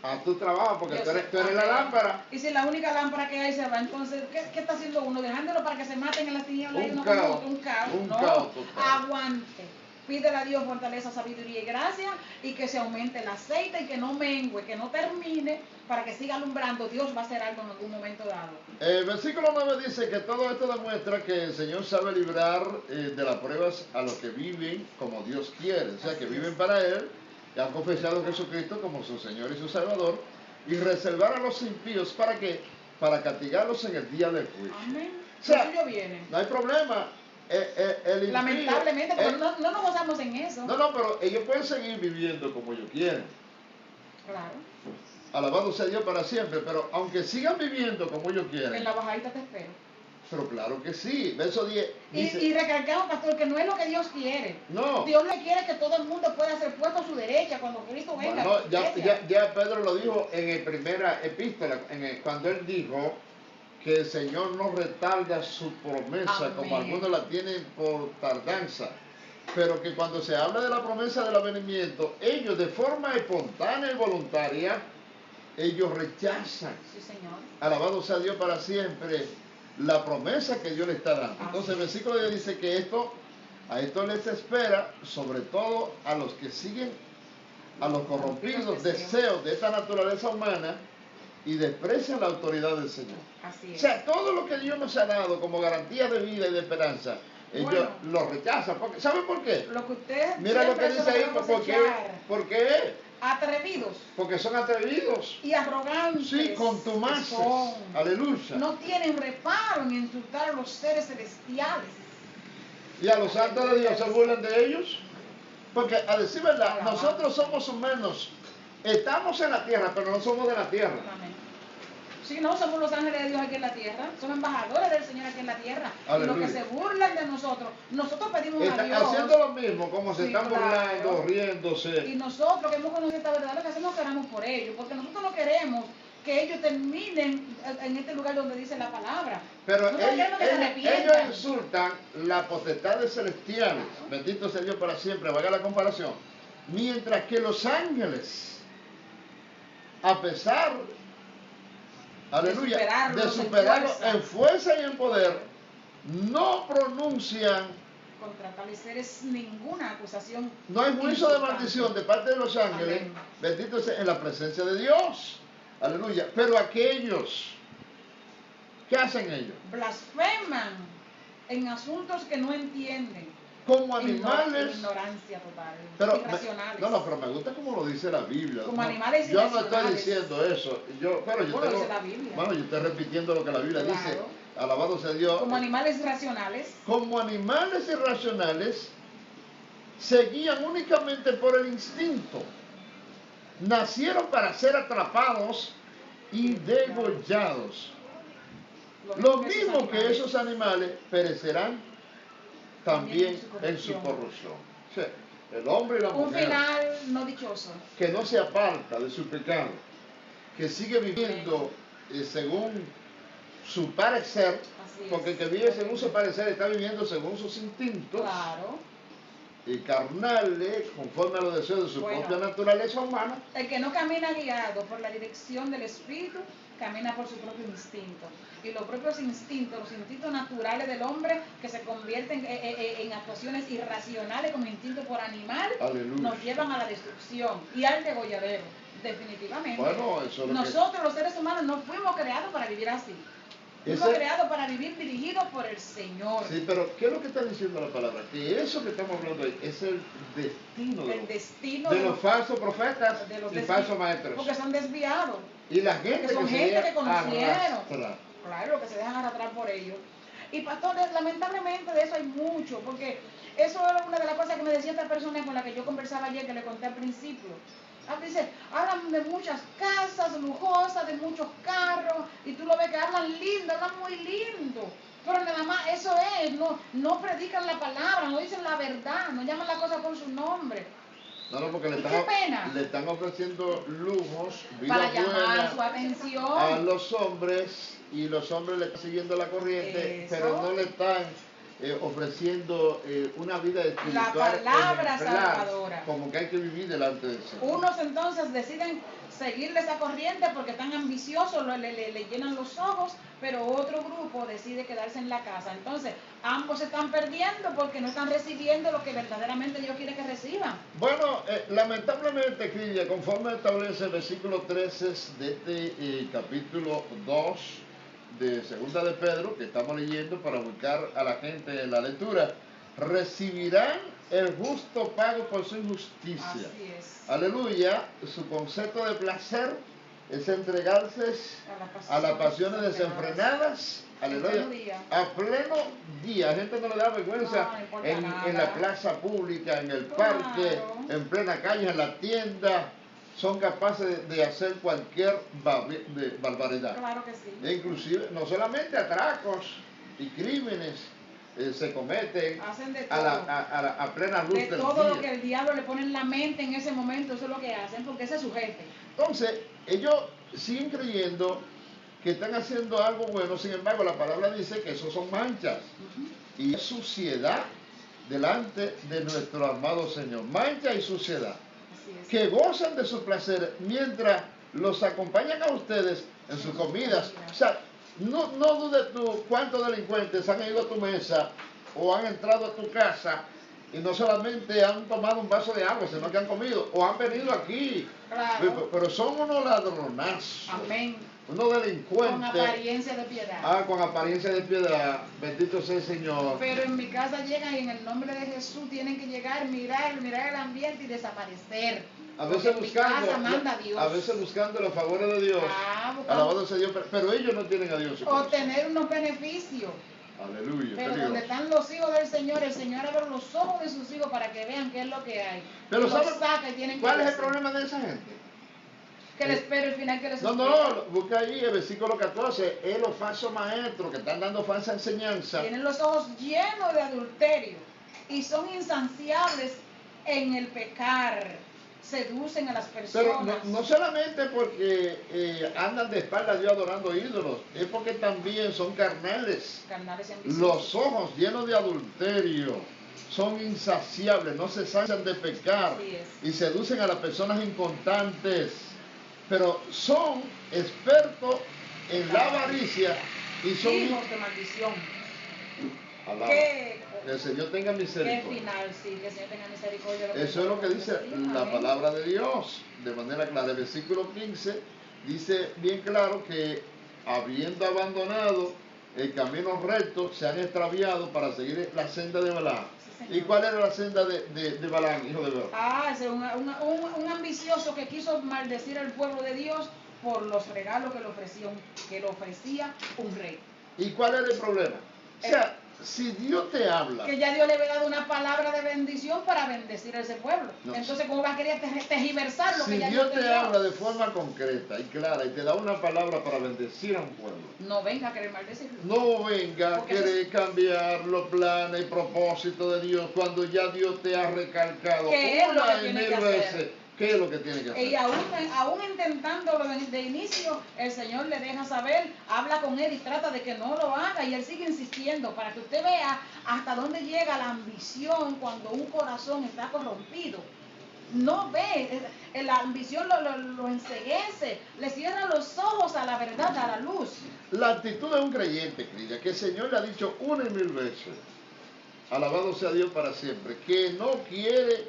haz tu trabajo porque tú eres la lámpara. Y si la única lámpara que hay se va, entonces, ¿qué está haciendo uno? Dejándolo para que se maten en las tinieblas y uno con otro. Un caos. Un No, caos total. aguante. Pídele a Dios fortaleza, sabiduría y gracia, y que se aumente el aceite y que no mengue, que no termine, para que siga alumbrando. Dios va a hacer algo en algún momento dado. El versículo 9 dice que todo esto demuestra que el Señor sabe librar de las pruebas a los que viven como Dios quiere, o sea, que viven para Él, que han confesado a Jesucristo como su Señor y su Salvador, y reservar a los impíos, ¿para qué? Para castigarlos en el día del juicio. Amén. O sea, el suyo viene. No hay problema. El impío, Lamentablemente, pero no nos gozamos en eso. No, pero ellos pueden seguir viviendo como ellos quieren. Claro. Alabado sea Dios para siempre, pero aunque sigan viviendo como ellos quieren. En la bajadita te espero. Pero claro que sí. Verso 10 dice, y recalcamos, pastor, que no es lo que Dios quiere. No. Dios le quiere que todo el mundo pueda ser puesto a su derecha cuando Cristo venga. Bueno, ya Pedro lo dijo en la primera epístola, cuando él dijo que el Señor no retarda su promesa. Amén. Como algunos la tienen por tardanza, pero que cuando se habla de la promesa del avenimiento, ellos de forma espontánea y voluntaria, ellos rechazan. Sí, Señor. Alabado sea Dios para siempre, la promesa que Dios le está dando. Entonces el versículo 10 dice que a esto les espera, sobre todo a los que siguen a los corrompidos deseos de esta naturaleza humana y desprecian la autoridad del Señor. Así es. O sea, todo lo que Dios nos ha dado como garantía de vida y de esperanza, ellos lo rechazan. ¿Saben por qué? Lo que usted mira lo que dice ahí, ¿por qué? Atrevidos. Porque son atrevidos. Y arrogantes. Sí, contumaces. Aleluya. No tienen reparo en insultar a los seres celestiales. Y a los santos de Dios se burlan de ellos. Porque, a decir verdad, nosotros somos humanos. Estamos en la tierra, pero no somos de la tierra. Amén. Sí, no somos los ángeles de Dios aquí en la tierra. Somos embajadores del Señor aquí en la tierra. Aleluya. Y los que se burlan de nosotros pedimos a Dios. Haciendo lo mismo, como se están burlando, riéndose. Y nosotros que hemos conocido esta verdad, lo que hacemos es que oramos por ellos. Porque nosotros no queremos que ellos terminen en este lugar donde dice la palabra. Pero ellos que insultan la potestad de celestiales. Bendito sea Dios para siempre, valga la comparación. Mientras que los ángeles a pesar, aleluya, de superarlos en superarlo fuerza. en fuerza y en poder, no pronuncian, Contra tales seres ninguna acusación. no hay juicio de insultante. maldición de parte de los ángeles, Amén. bendito sea, en la presencia de Dios. Aleluya. Pero aquellos, ¿qué hacen ellos? Blasfeman en asuntos que no entienden. Como animales. Ignorancia total. Pero irracionales. pero me gusta como lo dice la Biblia. Como animales yo no estoy irracionales. diciendo eso. Pero yo Bueno, dice la Biblia. Bueno, yo estoy repitiendo lo que la Biblia Claro. dice. Alabado sea Dios. Como animales irracionales. Como animales irracionales, se guían únicamente por el instinto. Nacieron para ser atrapados y degollados. Lo mismo que esos animales perecerán también en su corrupción. O sea, el hombre y la Un mujer final no dichoso. que no se aparta de su pecado, que sigue viviendo según su parecer, Así es. porque el que vive según su parecer está viviendo según sus instintos Claro. y carnales, conforme a los deseos de su Bueno. propia naturaleza humana. El que no camina guiado por la dirección del Espíritu, camina por su propio instinto. Y los propios instintos, los instintos naturales del hombre, que se convierten en actuaciones irracionales como instinto por animal, Aleluya. nos llevan a la destrucción y al degolladero, definitivamente. Bueno, eso es lo Nosotros, los seres humanos, no fuimos creados para vivir así. Fuimos Ese- creados para vivir dirigidos por el Señor. Sí, pero ¿qué es lo que está diciendo la palabra? Que eso que estamos hablando hoy es el destino El destino de los falsos profetas de los y falsos maestros. porque son desviados. Y la gente Porque son que se gente deja que conocieron. arrastrar. Claro, que se dejan arrastrar por ellos. Y pastores, lamentablemente de eso hay mucho, porque eso era una de las cosas que me decía esta persona con la que yo conversaba ayer, que le conté al principio. Dice, hablan de muchas casas lujosas, de muchos carros, y tú lo ves que hablan lindo, hablan muy lindo. Pero nada más eso es, no predican la palabra, no dicen la verdad, no llaman la cosa por su nombre. No, porque ¿Y qué pena? le están ofreciendo lujos, vida Para llamar su buena a atención. los hombres, y los hombres le están siguiendo la corriente, Eso. pero no le están ofreciendo una vida espiritual palabra ejemplar, salvadora. como que hay que vivir delante del Señor. Unos entonces deciden seguirle esa corriente porque están ambiciosos, le llenan los ojos, pero otro grupo decide quedarse en la casa. Entonces, ambos se están perdiendo porque no están recibiendo lo que verdaderamente Dios quiere que reciban. Bueno, lamentablemente, Cridia, conforme establece el versículo 13 de este capítulo 2 de Segunda de Pedro, que estamos leyendo para ubicar a la gente en la lectura, recibirán el justo pago por su injusticia. Así es. Aleluya, su concepto de placer es entregarse a las pasiones desenfrenadas. Aleluya. A pleno día. La gente no le da vergüenza No importa en la nada. plaza pública, en el Claro. parque, en plena calle, en la tienda. Son capaces de hacer cualquier barbaridad. Claro que sí. E inclusive, no solamente atracos y crímenes se cometen Hacen de a todo. a plena luz De del todo día. lo que el diablo le pone en la mente en ese momento, eso es lo que hacen, porque ese es su jefe. Entonces, ellos siguen creyendo que están haciendo algo bueno, sin embargo, la palabra dice que eso son manchas y es suciedad delante de nuestro amado Señor. Mancha y suciedad. Así es. Que gozan de su placer mientras los acompañan a ustedes en sus comidas. O sea, no dudes tú cuántos delincuentes han ido a tu mesa o han entrado a tu casa y no solamente han tomado un vaso de agua, sino que han comido o han venido aquí. Claro. Pero son unos ladronazos, Amén. unos delincuentes. Con apariencia de piedad. Con apariencia de piedad. Bendito sea el Señor. Pero en mi casa llegan y en el nombre de Jesús tienen que llegar, mirar el ambiente y desaparecer. A veces Porque en mi casa manda buscando, Dios. a veces buscando los favores de Dios. Buscando- Alabado sea Dios, pero ellos no tienen a Dios en su corazón. obtener unos beneficios. Aleluya. Pero qué donde Dios. están los hijos del Señor, el Señor abre los ojos de sus hijos para que vean qué es lo que hay. Pero Y los ¿saben saca y tienen que ¿cuál es el decir problema de esa gente? que les espero el final que les espera. No, busca ahí el versículo 14. Es los falsos maestros que están dando falsa enseñanza. Tienen los ojos llenos de adulterio y son insaciables en el pecar. Seducen a las Pero personas. no solamente porque andan de espaldas a Dios adorando ídolos, es porque también son carnales. Carnales y ambiciosos. Los ojos llenos de adulterio son insaciables, no se sacian de pecar Así es. y seducen a las personas inconstantes. pero son expertos en la avaricia y son hijos de maldición. Alaba. ¿Qué, Que el Señor tenga qué misericordia. final? Sí, que el Señor tenga misericordia. Eso es lo que dice la Amén. palabra de Dios de manera clara. El versículo 15 dice bien claro que habiendo abandonado el camino recto, se han extraviado para seguir la senda de Balaam. Sí, señor. ¿Y cuál era la senda de Balaam, hijo de Beor? Ese es un ambicioso que quiso maldecir al pueblo de Dios por los regalos que le ofrecía un rey. ¿Y cuál era el problema? O sea, si Dios te habla, Que ya Dios le había dado una palabra de bendición para bendecir a ese pueblo. No. Entonces, ¿cómo va a querer tergiversar lo si que ya Dios te dio? habla de forma concreta y clara y te da una palabra para bendecir a un pueblo, No venga a querer maldecirlo. no venga a Porque querer cambiar los planes y propósitos de Dios cuando ya Dios te ha recalcado ¿Qué es lo una que y tiene mil que hacer? veces qué es lo que tiene que hacer. Y aún intentándolo de inicio, el Señor le deja saber, habla con él y trata de que no lo haga, y él sigue insistiendo para que usted vea hasta dónde llega la ambición cuando un corazón está corrompido. No ve, la ambición lo enceguece, le cierra los ojos a la verdad, a la luz. La actitud de un creyente, Crilla, que el Señor le ha dicho una y mil veces, alabado sea Dios para siempre, que no quiere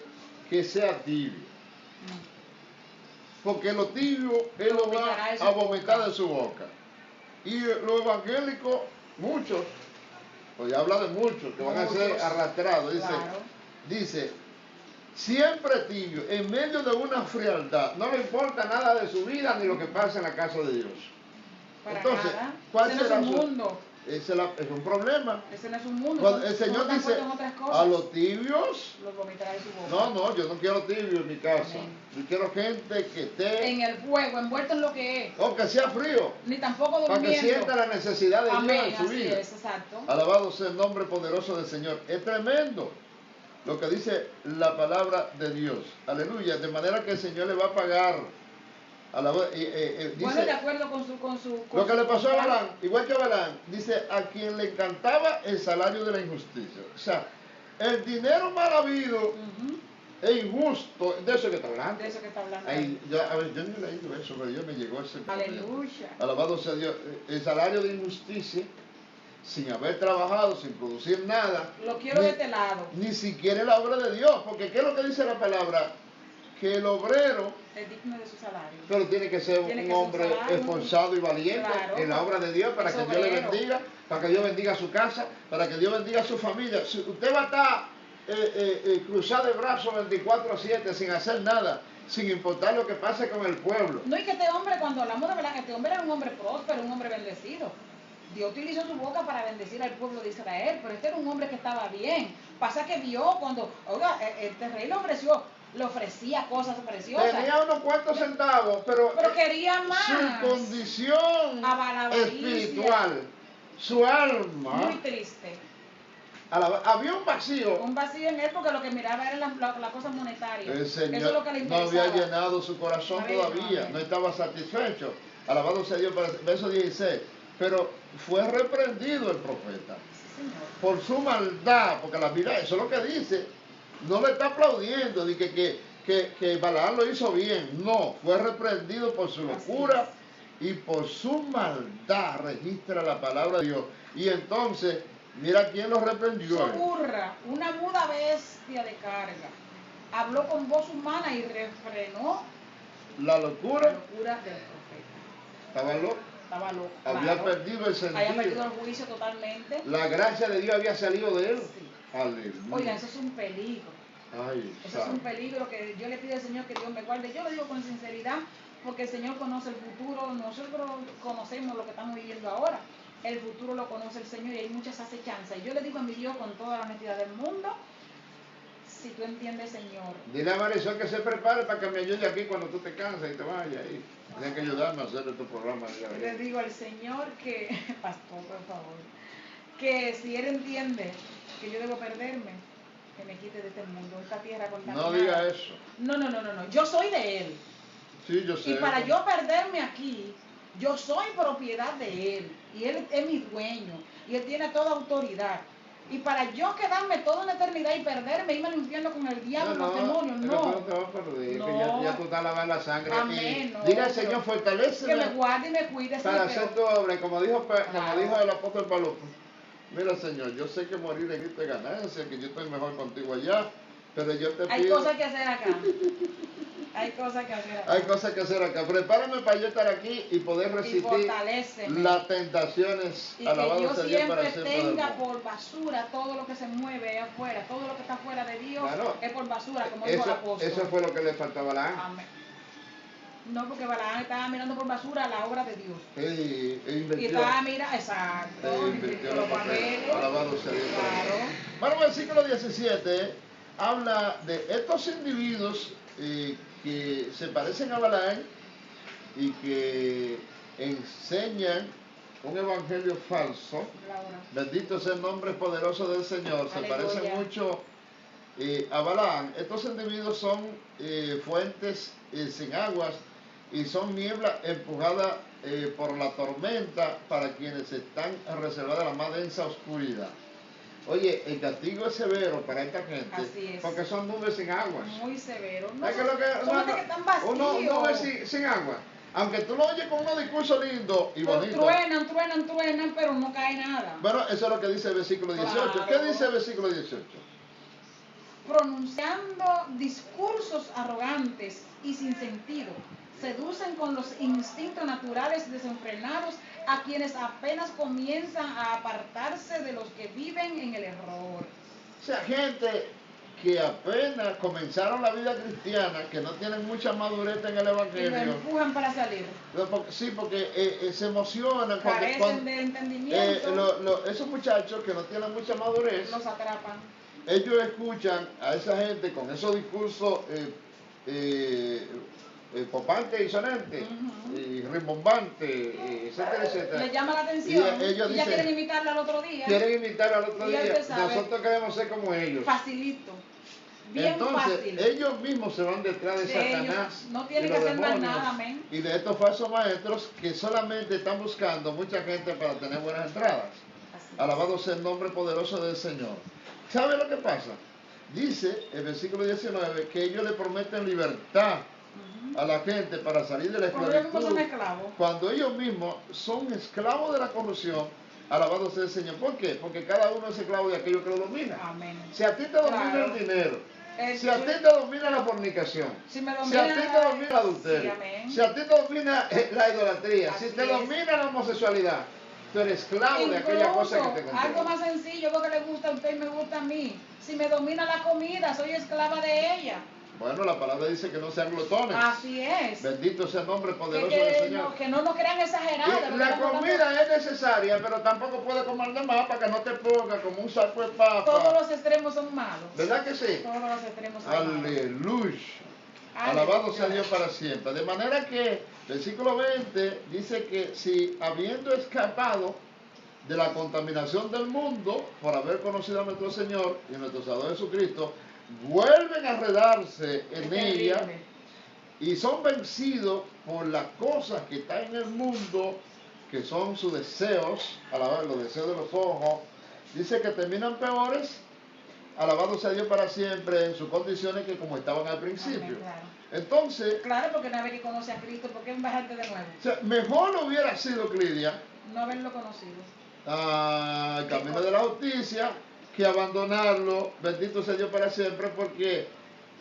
que sea tibio. Porque lo tibio Él lo va a vomitar de su boca. Y los evangélicos, muchos, pues ya habla de muchos, que van a ser arrastrados, dice, siempre tibio, en medio de una frialdad, no le importa nada de su vida ni lo que pasa en la casa de Dios. Para Entonces, nada. ¿cuál Ese será no es un su mundo. Es un problema. Ese no es un mundo. Cuando el Señor Todos dice, están otras cosas. a los tibios, Los vomitará de su boca. no, yo no quiero tibio en mi casa. Amén. Yo quiero gente que esté, En el fuego, envuelto en lo que es. o que sea frío, Ni tampoco para que durmiendo. sienta la necesidad de Dios Amén, en su así vida. es, exacto. Alabado sea el nombre poderoso del Señor. Es tremendo lo que dice la palabra de Dios. Aleluya. De manera que el Señor le va a pagar. Dice, Bueno, de acuerdo con lo que le pasó a contrato. Balaam, igual que a Balaam, dice, a quien le encantaba el salario de la injusticia. O sea, el dinero mal habido Ujú. e injusto, de eso que está hablando. De eso que está hablando. Ay, yo no he leído eso, pero Dios me llegó ese momento. Aleluya. Alabado sea Dios. El salario de injusticia, sin haber trabajado, sin producir nada. Lo quiero ni, de este lado. Ni siquiera la obra de Dios, porque ¿qué es lo que dice la palabra? Que el obrero, Es digno de su salario. pero tiene que ser Tiene un que ser hombre un salario, esforzado y valiente claro, en la obra de Dios para es que Dios le obrero. bendiga, para que Dios bendiga su casa, para que Dios bendiga su familia. Si usted va a estar cruzado de brazos 24/7 sin hacer nada, sin importar lo que pase con el pueblo. No, y que este hombre, cuando hablamos de verdad, este hombre era un hombre próspero, un hombre bendecido. Dios utilizó su boca para bendecir al pueblo de Israel, pero este era un hombre que estaba bien. Pasa que vio cuando, oiga, este rey le ofrecía cosas preciosas. Tenía unos cuantos centavos, pero quería más. su condición espiritual, su alma, Muy triste. había un vacío. Un vacío en él porque lo que miraba era las cosas monetarias. El Señor Eso es lo que le no interesaba. había llenado su corazón Amén, todavía, amén. no estaba satisfecho. Alabado sea Dios, verso 16. Pero fue reprendido el profeta Sí, señor. por su maldad, porque la Biblia, eso es lo que dice, no le está aplaudiendo de que Balaam lo hizo bien, no, fue reprendido por su locura y por su maldad, registra la palabra de Dios. Y entonces, mira quién lo reprendió. Su burra, una muda bestia de carga, habló con voz humana y refrenó La la locura, locura del profeta. estaba loco, Estaba loco. había claro. perdido el Había perdido sentido. el juicio totalmente. La gracia de Dios había salido de él. Sí. Aleluya. Oiga, eso es un peligro. Ay, Eso es un santo. peligro que yo le pido al Señor que Dios me guarde. Yo lo digo con sinceridad porque el Señor conoce el futuro. Nosotros conocemos lo que estamos viviendo ahora. El futuro lo conoce el Señor y hay muchas acechanzas. Y yo le digo a mi Dios con toda la honestidad del mundo, si tú entiendes, Señor. Dile a Marisol que se prepare para que me ayude aquí cuando tú te cansas y te vayas ahí. Tienes que ayudarme a hacer estos programas. Le digo al Señor que, pastor, por favor, que si Él entiende que yo debo perderme, que me quite de este mundo, esta tierra contaminada. No diga eso. No. Yo soy de Él. Sí, yo sé. Y para yo perderme aquí, yo soy propiedad de Él. Y Él es mi dueño. Y Él tiene toda autoridad. Y para yo quedarme toda una eternidad y perderme, irme al infierno con el diablo, los demonios, es que tú no te vas a perder, No. que ya tú estás lavando la sangre. Amén, Y no, dile al pero Señor, que me fortaléceme guarde y me cuide, sí, para pero hacer tu obra. Y como dijo Claro. el apóstol Pablo, mira Señor, yo sé que morir en Cristo es ganancia, que yo estoy mejor contigo allá, pero yo te hay pido... cosas que hacer acá. Hay cosas que hacer acá. Hay cosas que hacer acá. Prepárame para yo estar aquí y poder Y resistir fortaléceme. las tentaciones. Y que Alabado yo sea Dios para siempre siempre del tenga mundo. por basura todo lo que se mueve afuera, todo lo que está fuera de Dios Bueno, es por basura, como dijo el apóstol. Eso fue lo que le faltaba a Balaam. Amén. No, porque Balaam estaba mirando por basura la obra de Dios. Y Y invirtió. estaba, mira, exacto, Invirtió los los papeles. papeles. Alabado sea Dios. Claro. Bueno, versículo 17 habla de estos individuos que se parecen a Balaam y que enseñan un evangelio falso. Laura. Bendito sea el nombre poderoso del Señor. Se Aleluya. parecen mucho a Balaam. Estos individuos son fuentes sin aguas y son niebla empujada por la tormenta para quienes están reservadas la más densa oscuridad. Oye, el castigo es severo para esta gente. Así es. Porque son nubes sin aguas. Muy severo. No, Es que lo que, son gente que están vacíos. nubes sin agua. Aunque tú lo oyes con unos discursos lindos y Pero bonitos. truenan, pero no cae nada. Bueno, eso es lo que dice el versículo 18. Claro. ¿Qué dice el versículo 18? Pronunciando discursos arrogantes y sin sentido, seducen con los instintos naturales desenfrenados a quienes apenas comienzan a apartarse de los que viven en el error. O sea, gente que apenas comenzaron la vida cristiana, que no tienen mucha madurez en el Y lo evangelio. empujan para salir. Sí, porque se emocionan Carecen de entendimiento, esos muchachos que no tienen mucha madurez, los atrapan. ellos escuchan a esa gente con esos discursos popantes y sonantes, y rimbombantes, etcétera, etcétera. Les llama la atención Y ellos y ya dicen, quieren imitarlo al otro día. quieren imitar al otro Y ya día. usted sabe. Nosotros queremos ser como ellos. Facilito. Bien Entonces, fácil. ellos mismos se van detrás de De Satanás. ellos. No tienen y que los hacer más demonios, nada, amén. y de estos falsos maestros que solamente están buscando mucha gente para tener buenas entradas. Así es. Alabado sea el nombre poderoso del Señor. ¿Sabe lo que pasa? Dice el versículo 19 que ellos le prometen libertad a la gente para salir de la Cuando ellos mismos son esclavitud. esclavos. Cuando ellos mismos son esclavos de la corrupción, alabado sea el Señor. ¿Por qué? Porque cada uno es esclavo de aquello que lo domina. Amén. Si a ti te domina Claro. el dinero, El- si a ti te domina la fornicación, Si me si a ti domina- te domina el adulterio, Sí, amén. si a ti te domina la idolatría, Así si te es. domina la homosexualidad, tú eres esclavo de aquella cosa que te Incluso, algo controla. más sencillo, porque le gusta a usted y me gusta a mí. Si me domina la comida, soy esclava de ella. Bueno, la palabra dice que no sean glotones. Así es. Bendito sea el nombre poderoso Que, del que Señor. no, que no nos crean exagerados. Y la comida es necesaria, pero tampoco puedes comer de más para que no te ponga como un saco de papa. Todos los extremos son malos. ¿Verdad que sí? Todos los extremos son malos. Aleluya. Aleluya. Alabado sea Dios para siempre. De manera que, versículo 20 dice que si habiendo escapado de la contaminación del mundo por haber conocido a nuestro Señor y nuestro Salvador Jesucristo, vuelven a enredarse en Terrible. ella y son vencidos por las cosas que están en el mundo, que son sus deseos, alabar los deseos de los ojos. Dice que terminan peores, alabado sea Dios para siempre, en sus condiciones que como estaban al principio. Amén, claro. Entonces, Claro, porque una vez que conoce a Cristo, ¿por qué bajarte de nuevo? o sea, mejor hubiera sido, Clidia, No haberlo conocido. al camino de la justicia, que abandonarlo, bendito sea Dios para siempre, porque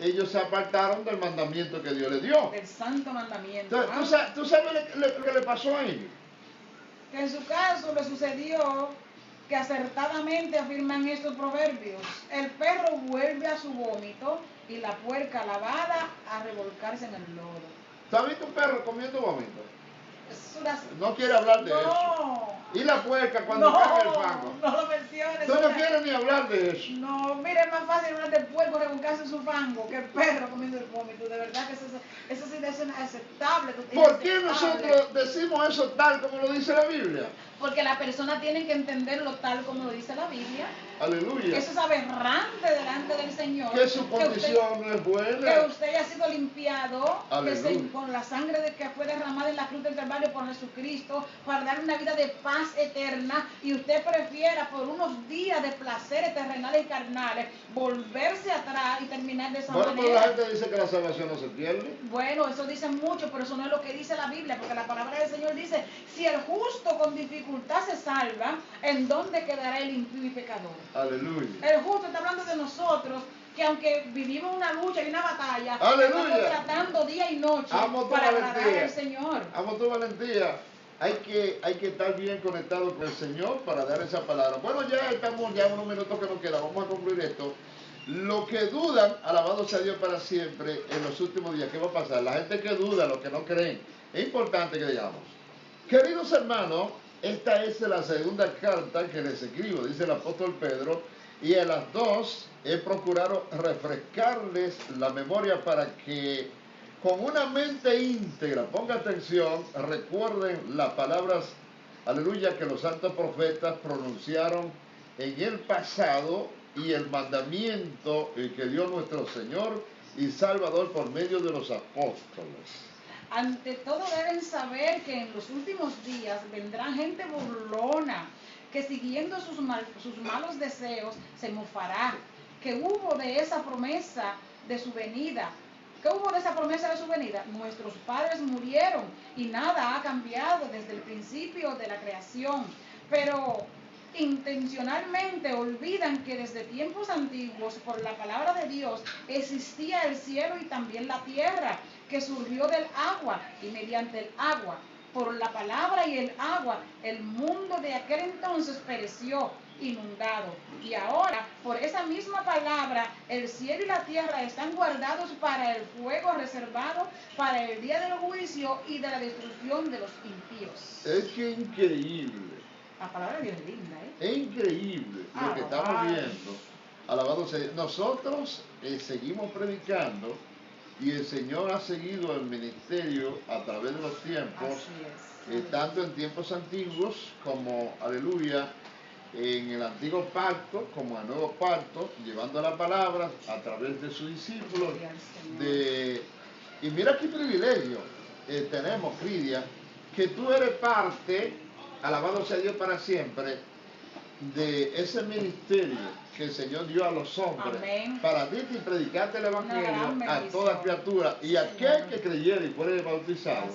ellos se apartaron del mandamiento que Dios les dio. Del santo mandamiento. Entonces, ¿tú sabes lo que le pasó a ellos? Que en su caso le sucedió que acertadamente afirman estos proverbios. El perro vuelve a su vómito y la puerca lavada a revolcarse en el lodo. ¿Tú has visto un perro comiendo vómito? Es una... No quiere hablar de eso. No. Y la puerca cuando caga el fango. No lo menciones. Tú no una- quieres ni hablar de eso. No, mire, es más fácil hablar del puerco revolcarse en su fango que el perro comiendo el vómito. De verdad que eso sí es inaceptable. ¿Por qué inaceptable. nosotros decimos eso tal como lo dice la Biblia? Porque la persona tiene que entenderlo tal como lo dice la Biblia. Aleluya. Eso es aberrante delante del Señor. Que su condición no es buena. Que usted haya sido limpiado Aleluya. con la sangre de que fue derramada en la cruz del Calvario por Jesucristo para dar una vida de paz eterna, y usted prefiera por unos días de placeres terrenales y carnales volverse atrás y terminar de esa Bueno, pero la manera. gente dice que la salvación no se pierde. Bueno, eso dicen mucho, pero eso no es lo que dice la Biblia, porque la palabra del Señor dice: si el justo con dificultad se salva, ¿en dónde quedará el impío y pecador? Aleluya. El justo está hablando de nosotros, que aunque vivimos una lucha y una batalla, Aleluya. estamos tratando día y noche Amo tu para agradar valentía. al Señor. Amo tu valentía. Hay que estar bien conectado con el Señor para dar esa palabra. Bueno, ya estamos ya unos minutos que nos quedan. Vamos a concluir esto. Los que dudan, alabado sea Dios para siempre en los últimos días. ¿Qué va a pasar? La gente que duda, los que no creen. Es importante que digamos. Queridos hermanos, esta es la segunda carta que les escribo, dice el apóstol Pedro, y en las dos he procurado refrescarles la memoria para que con una mente íntegra, ponga atención, recuerden las palabras, aleluya, que los santos profetas pronunciaron en el pasado y el mandamiento que dio nuestro Señor y Salvador por medio de los apóstoles. Ante todo deben saber que en los últimos días vendrá gente burlona, que siguiendo sus malos deseos se mofará. Que hubo de esa promesa de su venida. ¿Qué hubo de esa promesa de su venida? Nuestros padres murieron y nada ha cambiado desde el principio de la creación. Pero intencionalmente olvidan que desde tiempos antiguos, por la palabra de Dios, existía el cielo y también la tierra, que surgió del agua, y mediante el agua, por la palabra y el agua, el mundo de aquel entonces pereció, inundado. Y ahora, por esa misma palabra, el cielo y la tierra están guardados para el fuego reservado para el día del juicio y de la destrucción de los impíos. Es que increíble. La palabra de Dios es linda, ¿eh? Es increíble lo que estamos viendo. Alabado sea Dios. Nosotros seguimos predicando y el Señor ha seguido el ministerio a través de los tiempos, Así es. tanto en tiempos antiguos como, aleluya, en el antiguo pacto como en el nuevo pacto, llevando la palabra a través de sus discípulos. Y mira qué privilegio tenemos, Cridia, que tú eres parte, alabado sea Dios para siempre, de ese ministerio que el Señor dio a los hombres. Amén. Para ti y predicarte el Evangelio a toda criatura. Y aquel que creyere y fuere bautizado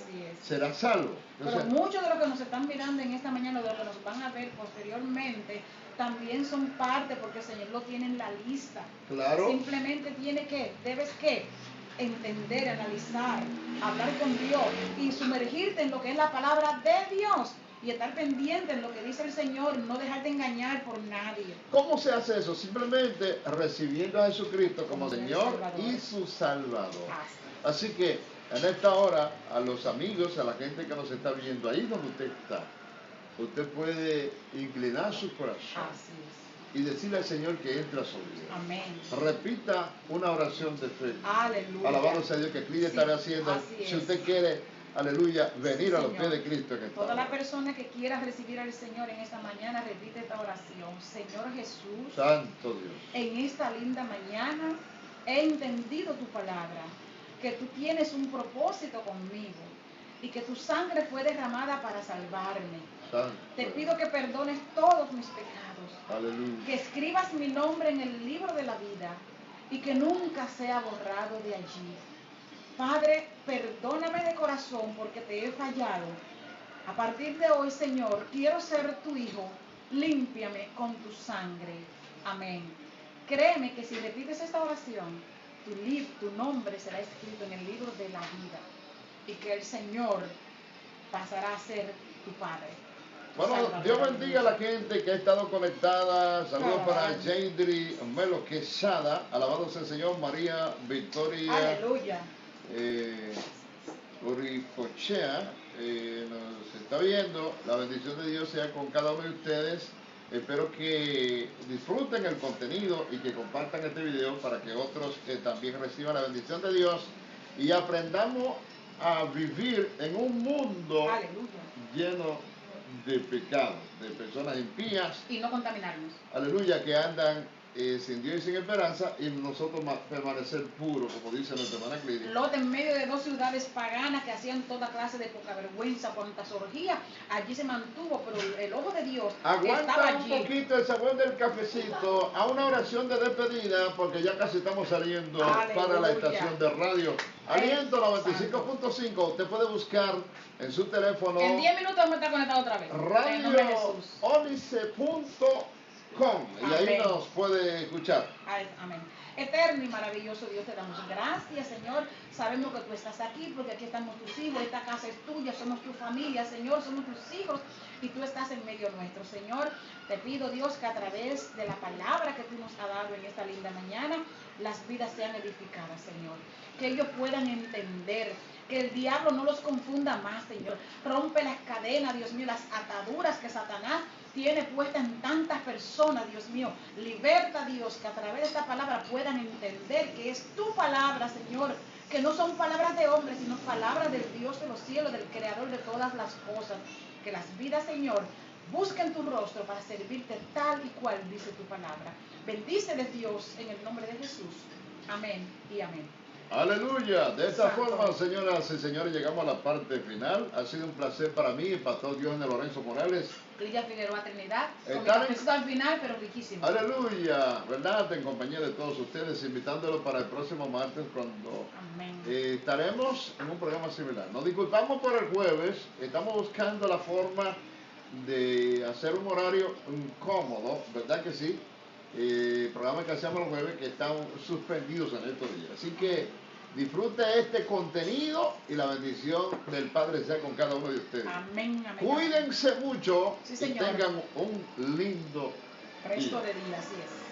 será salvo. Pero muchos de los que nos están mirando en esta mañana, de los que nos van a ver posteriormente, también son parte, porque el Señor lo tiene en la lista. Claro. Simplemente debes entender, analizar, hablar con Dios y sumergirte en lo que es la palabra de Dios y estar pendiente en lo que dice el Señor, no dejarte engañar por nadie. ¿Cómo se hace eso? Simplemente recibiendo a Jesucristo como Señor y su Salvador. Así que en esta hora, a los amigos, a la gente que nos está viendo ahí donde usted está, usted puede inclinar su corazón y decirle al Señor que entre a su vida. Amén. Repita una oración de fe. Aleluya. Alabado sea Dios, que Cristo estará haciendo. Si usted quiere, aleluya, venir a los pies de Cristo. Toda la persona que quiera recibir al Señor en esta mañana, repite esta oración. Señor Jesús, Santo Dios, en esta linda mañana he entendido tu palabra, que tú tienes un propósito conmigo y que tu sangre fue derramada para salvarme. Santo. Te pido que perdones todos mis pecados. Aleluya. Que escribas mi nombre en el libro de la vida y que nunca sea borrado de allí. Padre, perdóname de corazón porque te he fallado. A partir de hoy, Señor, quiero ser tu hijo. Límpiame con tu sangre. Amén. Créeme que si repites esta oración, tu nombre será escrito en el libro de la vida y que el Señor pasará a ser tu Padre. Bueno, Dios bendiga a la gente que ha estado conectada. Saludos para Jandri Melo Quesada. Alabado sea el Señor. María Victoria. Aleluya. Uricochea nos está viendo. La bendición de Dios sea con cada uno de ustedes. Espero que disfruten el contenido y que compartan este video para que otros también reciban la bendición de Dios y aprendamos a vivir en un mundo lleno de pecado, de personas impías, Y no contaminarnos. aleluya, que andan sin Dios y sin esperanza, y nosotros permanecer puros, como dice nuestra hermana Cliri. Lot en medio de dos ciudades paganas que hacían toda clase de poca vergüenza, cuantas orgías, allí se mantuvo, pero el ojo de Dios estaba Aguanta un allí. poquito el sabor del cafecito a una oración de despedida, porque ya casi estamos saliendo para la estación de radio. Aliento 95.5, usted puede buscar en su teléfono En 10 minutos vamos a estar conectados otra vez. En nombre de Jesús. radioonice.com y ahí Amén. nos puede escuchar. Amén. Eterno y maravilloso Dios, te damos gracias, Señor. Sabemos que tú estás aquí porque aquí estamos tus hijos, esta casa es tuya, somos tu familia, Señor, somos tus hijos y tú estás en medio nuestro, Señor. Te pido, Dios, que a través de la palabra que tú nos has dado en esta linda mañana, las vidas sean edificadas, Señor. Que ellos puedan entender, que el diablo no los confunda más, Señor. Rompe las cadenas, Dios mío, las ataduras que Satanás tiene puesta en tantas personas, Dios mío. Liberta, Dios, que a través de esta palabra puedan entender que es tu palabra, Señor, que no son palabras de hombres, sino palabras del Dios de los cielos, del creador de todas las cosas. Que las vidas, Señor, busquen tu rostro para servirte tal y cual dice tu palabra. Bendíceles, Dios, en el nombre de Jesús. Amén y amén. Aleluya. De esta Santo. forma, señoras y señores, llegamos a la parte final. Ha sido un placer para mí y para todo Dios de Lorenzo Morales. Lidia Figueroa Trinidad, con mi Están en- cafecito al final, pero riquísimo. Aleluya, ¿verdad? En compañía de todos ustedes, invitándolos para el próximo martes cuando Amén. estaremos en un programa similar. Nos disculpamos por el jueves, estamos buscando la forma de hacer un horario cómodo, ¿verdad que sí? Programas que hacemos los jueves que están suspendidos en estos días. Así que disfrute este contenido y la bendición del Padre sea con cada uno de ustedes. Amén, amén. Cuídense mucho Sí, y señor. tengan un lindo Resto de día, así es.